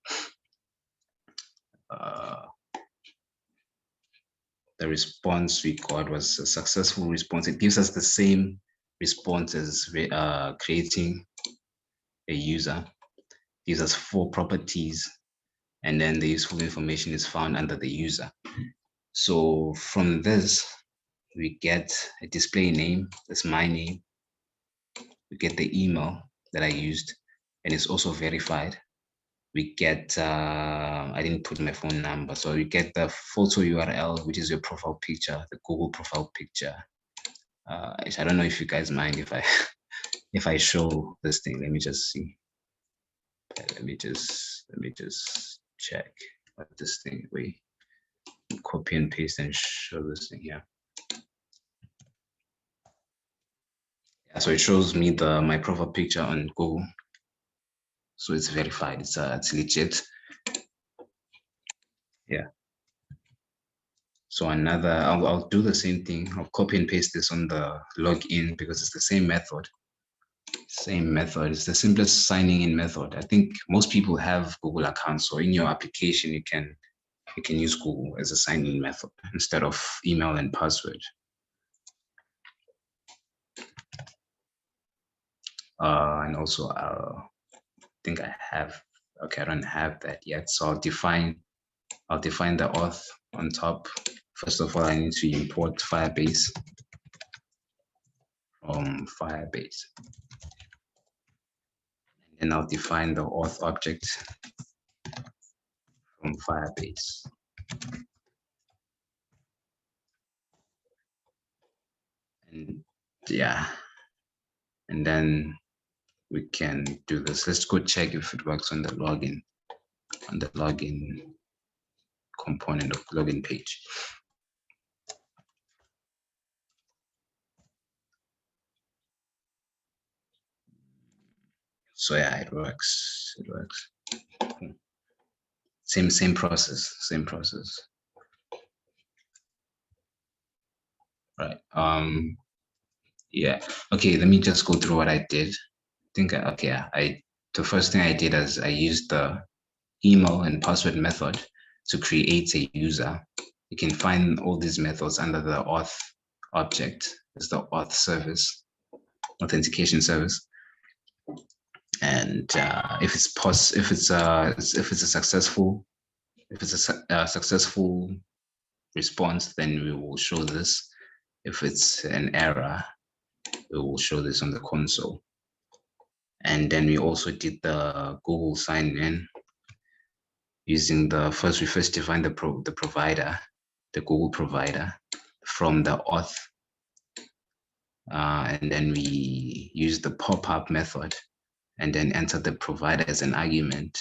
The response we got was a successful response. It gives us the same response as creating a user. It gives us 4 properties, and then the useful information is found under the user. So from this, we get a display name, that's my name. We get the email that I used, and it's also verified. We get, I didn't put my phone number, so we get the photo URL, which is your profile picture, the Google profile picture. I don't know if you guys mind if I if I show this thing. Let me just see. Let me just check what this thing. We copy and paste and show this thing here. Yeah, so it shows me my profile picture on Google. So it's verified. It's legit. Yeah. So I'll do the same thing. I'll copy and paste this on the login because it's the same method. Same method. It's the simplest signing in method. I think most people have Google accounts, so in your application you can use Google as a sign-in method instead of email and password. And also, I think I have. Okay, I don't have that yet, so I'll define the auth on top. First of all, I need to import Firebase from Firebase. And I'll define the auth object from Firebase. And yeah, and then we can do this. Let's go check if it works on the login component of login page. So yeah, it works. It works. Same process. Right. Yeah. Okay. Let me just go through what I did. The first thing I did is I used the email and password method to create a user. You can find all these methods under the auth object. It's the auth service, authentication service. And if it's a successful response, then we will show this. If it's an error, we will show this on the console. And then we also did the Google sign in using we first defined the provider, the Google provider, from the auth. And then we use the pop-up method and then enter the provider as an argument.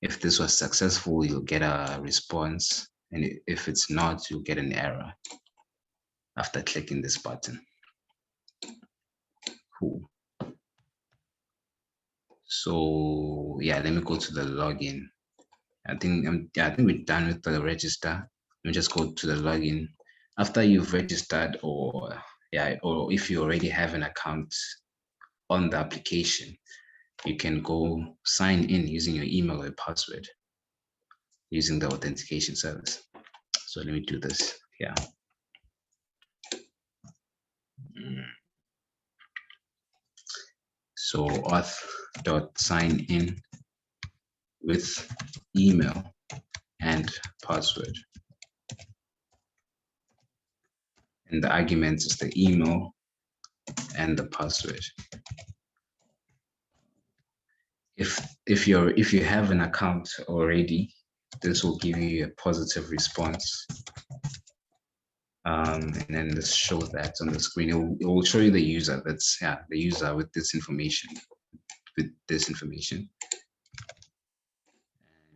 If this was successful, you'll get a response. And if it's not, you'll get an error after clicking this button. Cool. So yeah, let me go to the login. I think we're done with the register. Let me just go to the login. After you've registered, or if you already have an account on the application, you can go sign in using your email or password. using the authentication service. So let me do this here. So auth.sign-in with email and password. And the argument is the email and the password. If you have an account already, this will give you a positive response. And then let's show that on the screen. It will show you the user. That's the user with this information.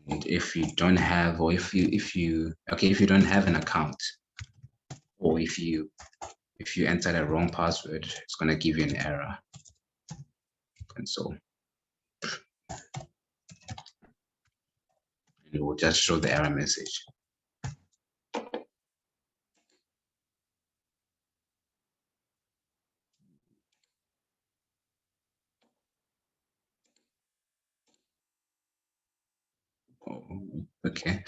And if you don't have, or if you don't have an account, or if you enter the wrong password, it's gonna give you an error console. And it will just show the error message. Oh, okay.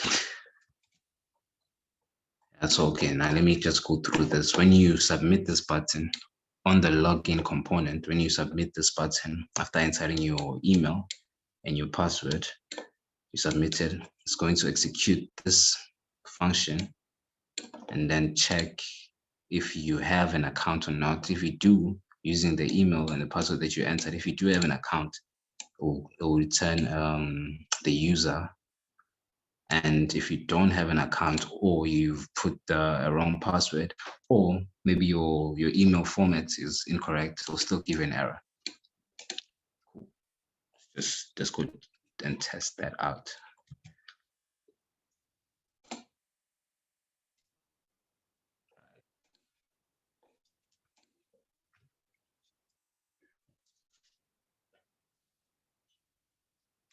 That's okay. Now let me just go through this. When you submit this button on the login component, when you submit this button after entering your email and your password, you submit it, it's going to execute this function and then check if you have an account or not. If you do, using the email and the password that you entered, if you do have an account, it will return the user. And if you don't have an account, or you've put the wrong password, or maybe your email format is incorrect, it'll still give you an error. Cool. Just go and test that out.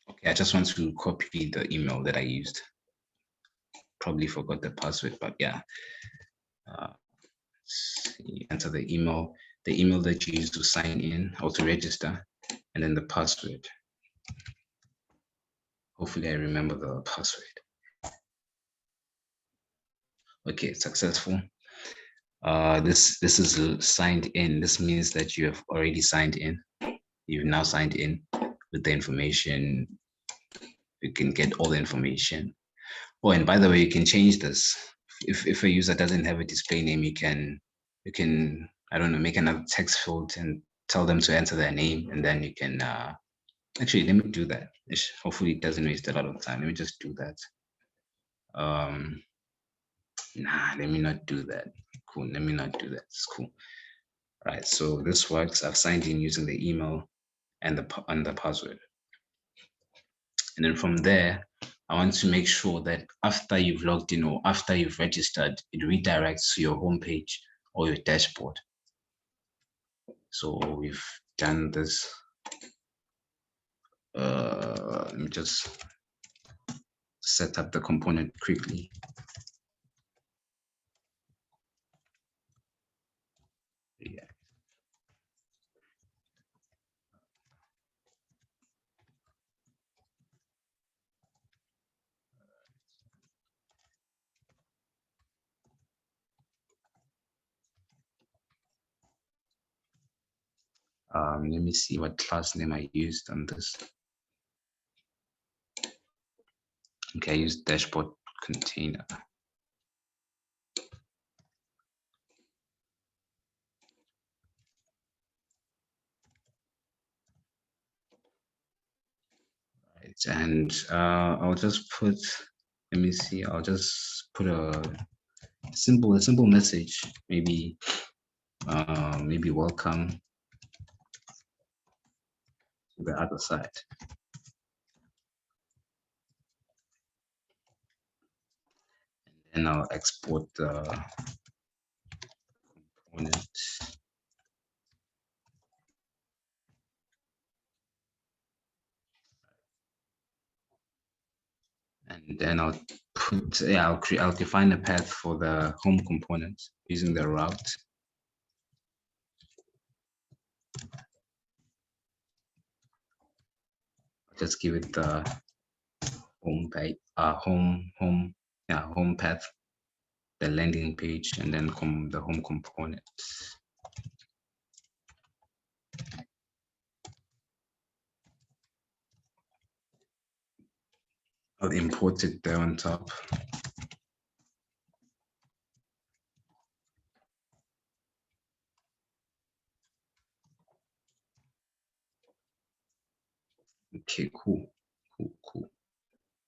Okay, I just want to copy the email that I used. Probably forgot the password, but yeah. You enter the email that you use to sign in or to register, and then the password. Hopefully I remember the password. Okay, successful. This is signed in. This means that you have already signed in. You've now signed in with the information. You can get all the information. Oh, and by the way, you can change this. If a user doesn't have a display name, you can I don't know, make another text field and tell them to enter their name, and then you can actually, let me do that. Hopefully it doesn't waste a lot of time. Let me just do that. Nah, let me not do that. Cool, let me not do that. It's cool. Right, so this works. I've signed in using the email and the password. And then from there, I want to make sure that after you've logged in or after you've registered, it redirects to your homepage or your dashboard. So we've done this. Let me just set up the component quickly. Yeah. Let me see what class name I used on this. Okay, I used dashboard container. Right, and I'll just put, let me see, I'll just put a simple message, maybe welcome to the other side. And then I'll export the component. And then I'll put, I'll define a path for the home component using the route. Just give it the home path, the landing page, and then the home component. I'll import it there on top. Okay, cool.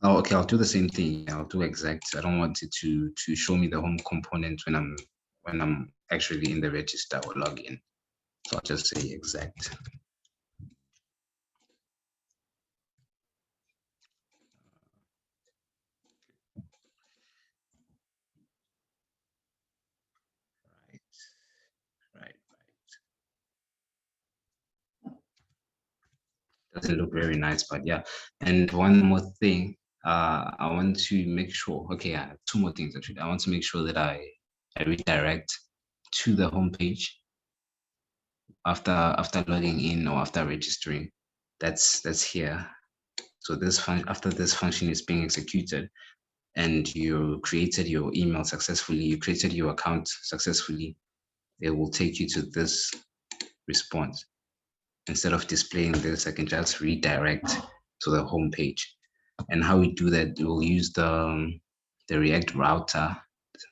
Oh, okay, I'll do the same thing. I'll do exact. I don't want it to show me the home component when I'm actually in the register or login. So I'll just say exact. Right. Doesn't look very nice, but yeah. And one more thing, I want to make sure. Okay, I have two more things actually. I want to make sure that I redirect to the home page after logging in or after registering. That's here. So after this function is being executed, and you created your email successfully, you created your account successfully, it will take you to this response. Instead of displaying this, I can just redirect to the home page. And how we do that, we'll use the React router.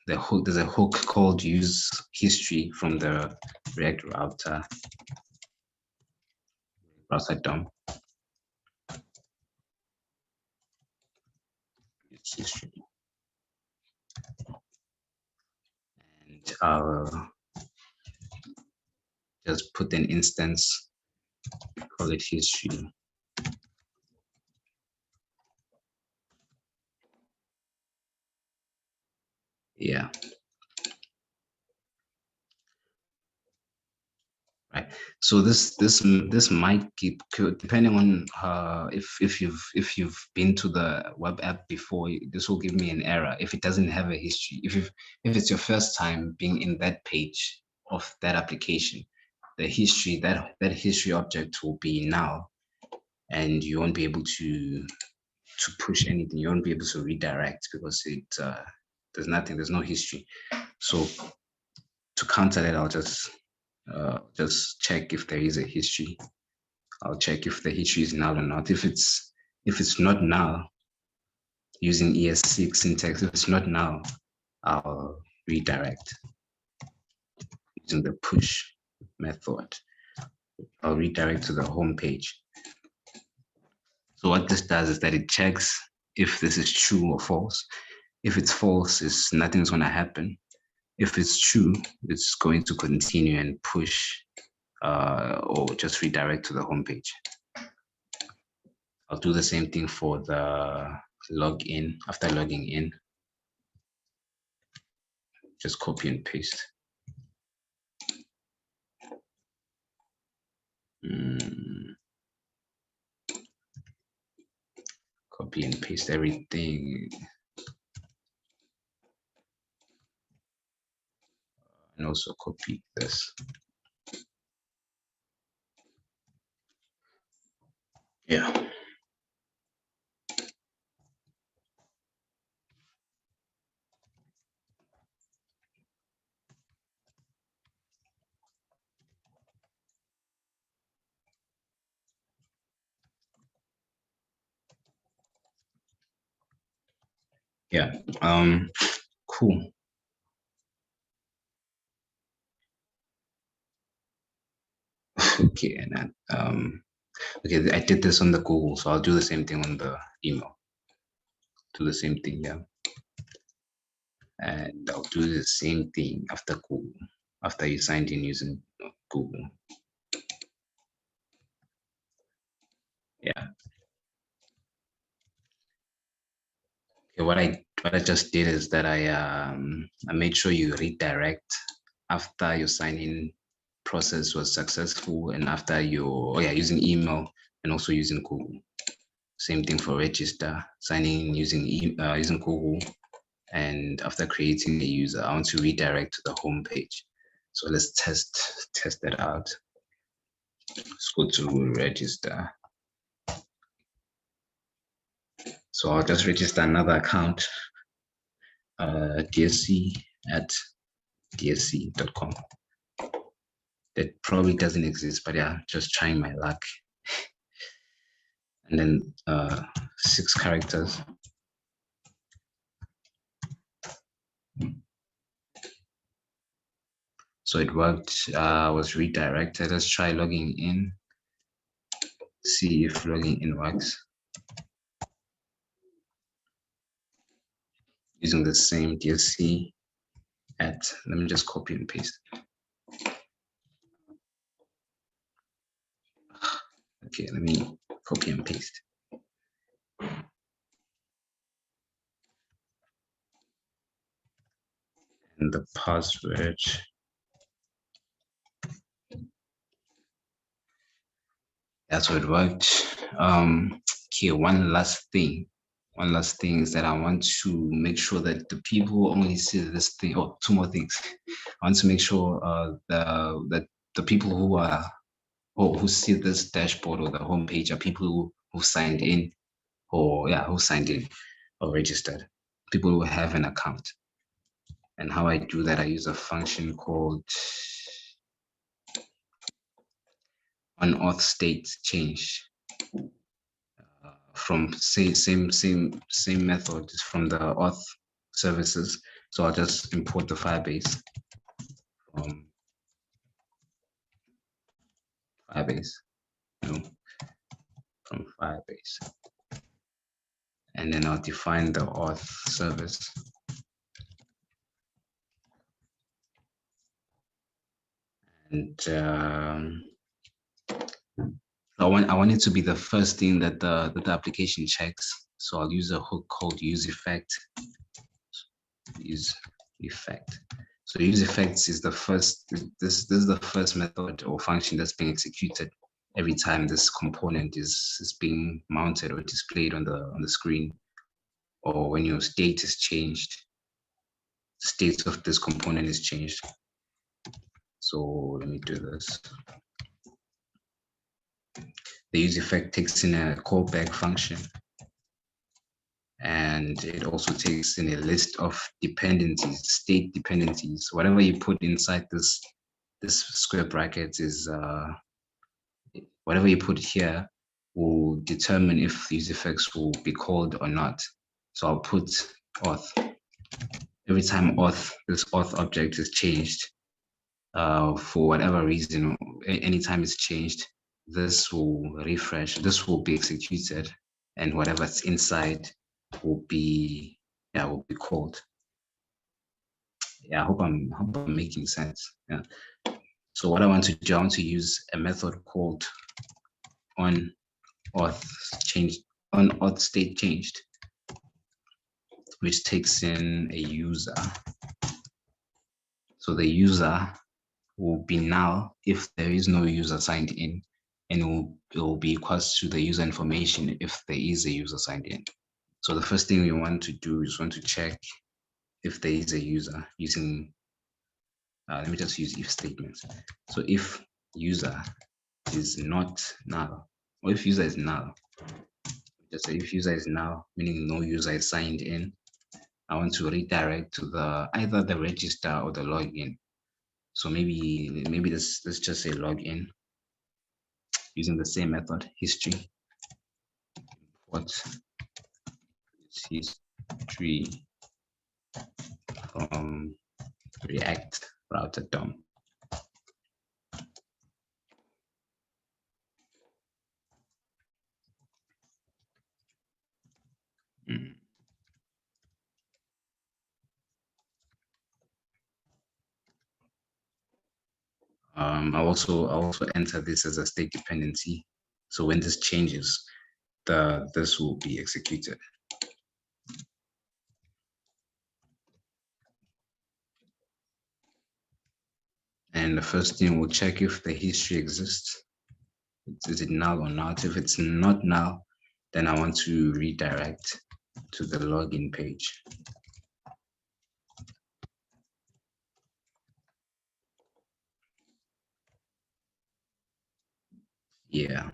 There's a hook called use history from the React router DOM. Use history. And I'll just put an instance, call it history. Yeah. Right. So this might keep, depending on if you've been to the web app before, this will give me an error if it doesn't have a history. If it's your first time being in that page of that application, the history, that history object will be null, and you won't be able to push anything. You won't be able to redirect because there's no history. So to counter that, I'll just check if there is a history. I'll check if the history is null or not. If it's not null, using ES6 syntax, if it's not null, I'll redirect using the push method. I'll redirect to the home page. So what this does is that it checks if this is true or false. If it's false, nothing's going to happen. If it's true, it's going to continue and push or just redirect to the home page. I'll do the same thing for the login. After logging in, just copy and paste. Copy and paste everything. And also copy this. Yeah. Yeah. Cool. Okay, and okay, I did this on the Google, so I'll do the same thing on the email. Do the same thing, yeah. And I'll do the same thing after Google, after you signed in using Google. Yeah. Okay, what I just did is that I made sure you redirect after your sign-in process was successful and after using email and also using Google. Same thing for register, signing in using Google, and after creating a user, I want to redirect to the home page. So let's test that out. Let's go to register. So I'll just register another account, dsc@dsc.com. That probably doesn't exist, but yeah, just trying my luck. And then 6 characters. So it worked, was redirected. Let's try logging in, see if logging in works. Using the same DSC let me just copy and paste. Okay, let me copy and paste. And the password. That's what it worked. Okay, one last thing is that I want to make sure that the people only see this thing. Oh, 2 more things. I want to make sure that the people who see this dashboard or the homepage are people who signed in, or registered, people who have an account. And how I do that, I use a function called onAuthStateChange. From same method from the auth services. So I'll just import the Firebase from Firebase, and then I'll define the auth service. And I want it to be the first thing that the application checks. So I'll use a hook called useEffect. So useEffects is the first. This is the first method or function that's being executed every time this component is being mounted or displayed on the screen, or when your state is changed. State of this component is changed. So let me do this. The useEffect takes in a callback function, and it also takes in a list of dependencies, state dependencies. Whatever you put inside this square brackets is whatever you put here will determine if useEffects will be called or not. So I'll put auth. Every time this auth object is changed, for whatever reason, anytime it's changed, this will refresh, this will be executed, and whatever's inside will be called. Yeah, I hope I'm making sense. Yeah. So what I want to do, I want to use a method called onAuthStateChanged, which takes in a user. So the user will be null if there is no user signed in, and it will be equals to the user information if there is a user signed in. So the first thing we want to do is want to check if there is a user using, let me just use if statements. So if user is not null, or if user is null, just say if user is null, meaning no user is signed in, I want to redirect to either the register or the login. So maybe let's just say login using the same method, history. What is history from React router DOM? I'll also enter this as a state dependency. So when this changes, this will be executed. And the first thing we'll check if the history exists. Is it null or not? If it's not null, then I want to redirect to the login page. Yeah.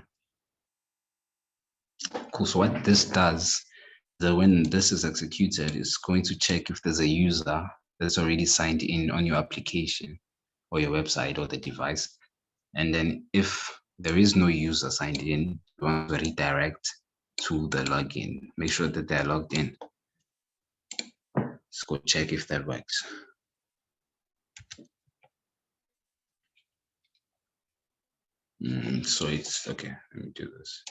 Cool. So what this does So when this is executed, it's going to check if there's a user that's already signed in on your application or your website or the device. And then if there is no user signed in, you want to redirect to the login. Make sure that they're logged in. Let's go check if that works. So it's okay. Let me do this.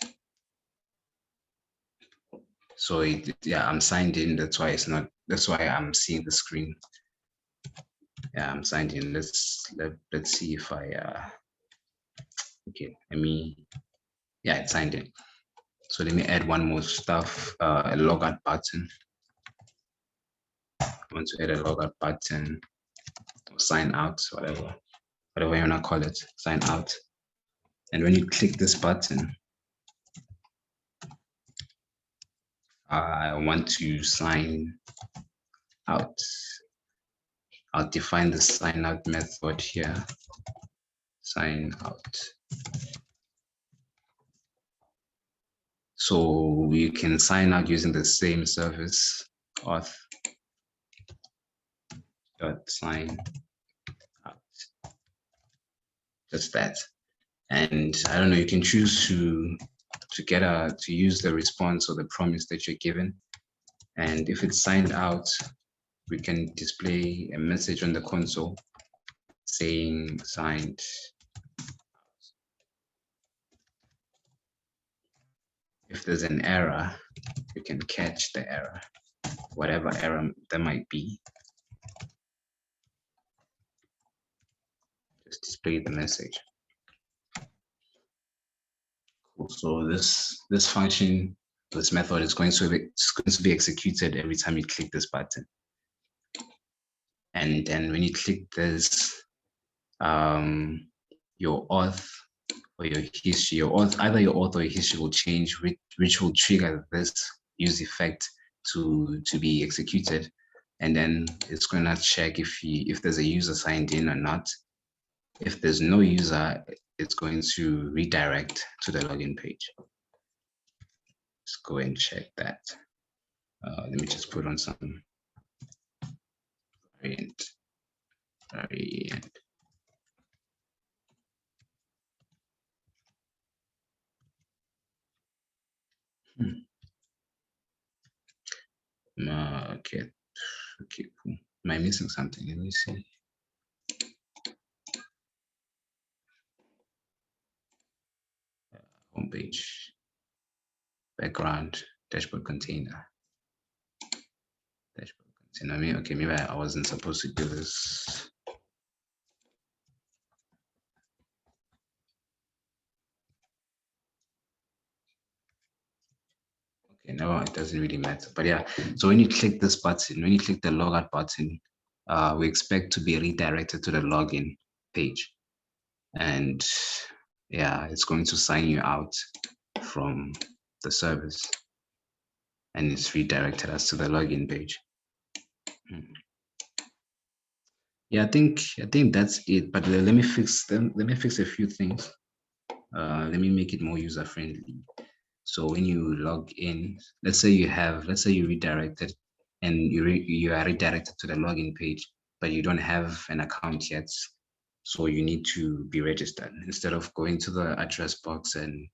So yeah, I'm signed in. That's why it's not. That's why I'm seeing the screen. Yeah, I'm signed in. Let's see if I. Okay, yeah, it's signed in. So let me add one more stuff. A logout button. I want to add a logout button. Or sign out, whatever you wanna call it. Sign out. And when you click this button, I want to sign out. I'll define the sign out method here. Sign out. So we can sign out using the same service auth dot sign out. Just that. And I don't know, you can choose to use the response or the promise that you're given. And if it's signed out, we can display a message on the console saying signed. If there's an error, you can catch the error, whatever error there might be. Just display the message. Cool. So this function, this method is going to be executed every time you click this button. And then when you click this, your auth or your history, either your auth or your history will change, which will trigger this use effect to be executed. And then it's going to check if there's a user signed in or not. If there's no user, it's going to redirect to the login page. Let's go and check that. Let me just put on some variant. Okay, cool. Am I missing something? Let me see. Homepage, background, dashboard container. Dashboard container. Okay, maybe I wasn't supposed to do this. Okay, no, it doesn't really matter. But yeah, so when you click this button, when you click the logout button, we expect to be redirected to the login page. And yeah, it's going to sign you out from the service. And it's redirected us to the login page. Yeah, I think that's it. But let me fix a few things. Let me make it more user friendly. So when you log in, let's say you redirected and you are redirected to the login page, but you don't have an account yet. So you need to be registered. Instead of going to the address box and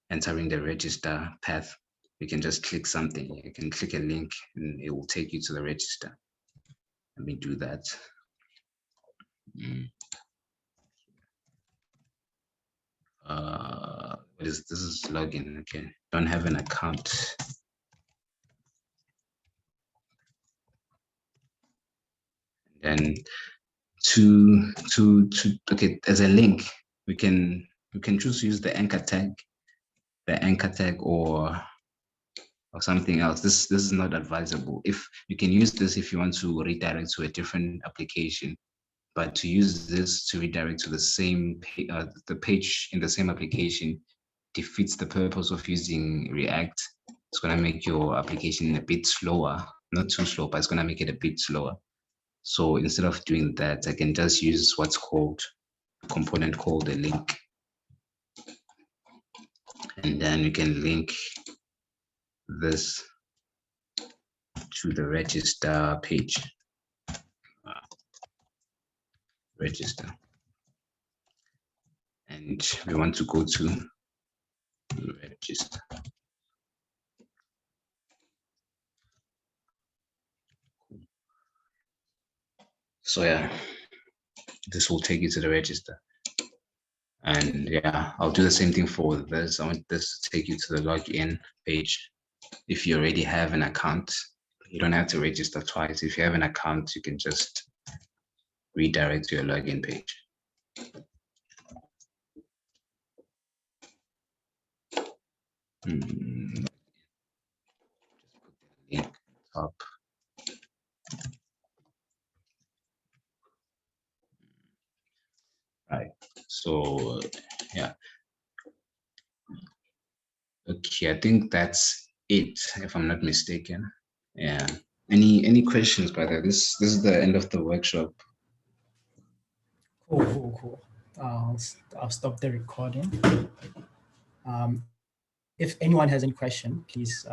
entering the register path, you can just click something. You can click a link and it will take you to the register. Let me do that. This is login. Okay, don't have an account. And okay, as a link, we can choose to use the anchor tag or something else. This is not advisable. If you can use this if you want to redirect to a different application, but to use this to redirect to the same the page in the same application defeats the purpose of using React. It's going to make your application a bit slower, not too slow, but it's going to make it a bit slower. So instead of doing that, I can just use what's called a component called a link. And then you can link this to the register page. Register. And we want to go to register. So yeah, this will take you to the register. And yeah, I'll do the same thing for this. I want this to take you to the login page. If you already have an account, you don't have to register twice. If you have an account, you can just redirect to your login page. Just put the link up. Right. So yeah. Okay, I think that's it, if I'm not mistaken. Yeah. Any questions by that? This is the end of the workshop. Cool. I'll stop the recording. If anyone has any question, please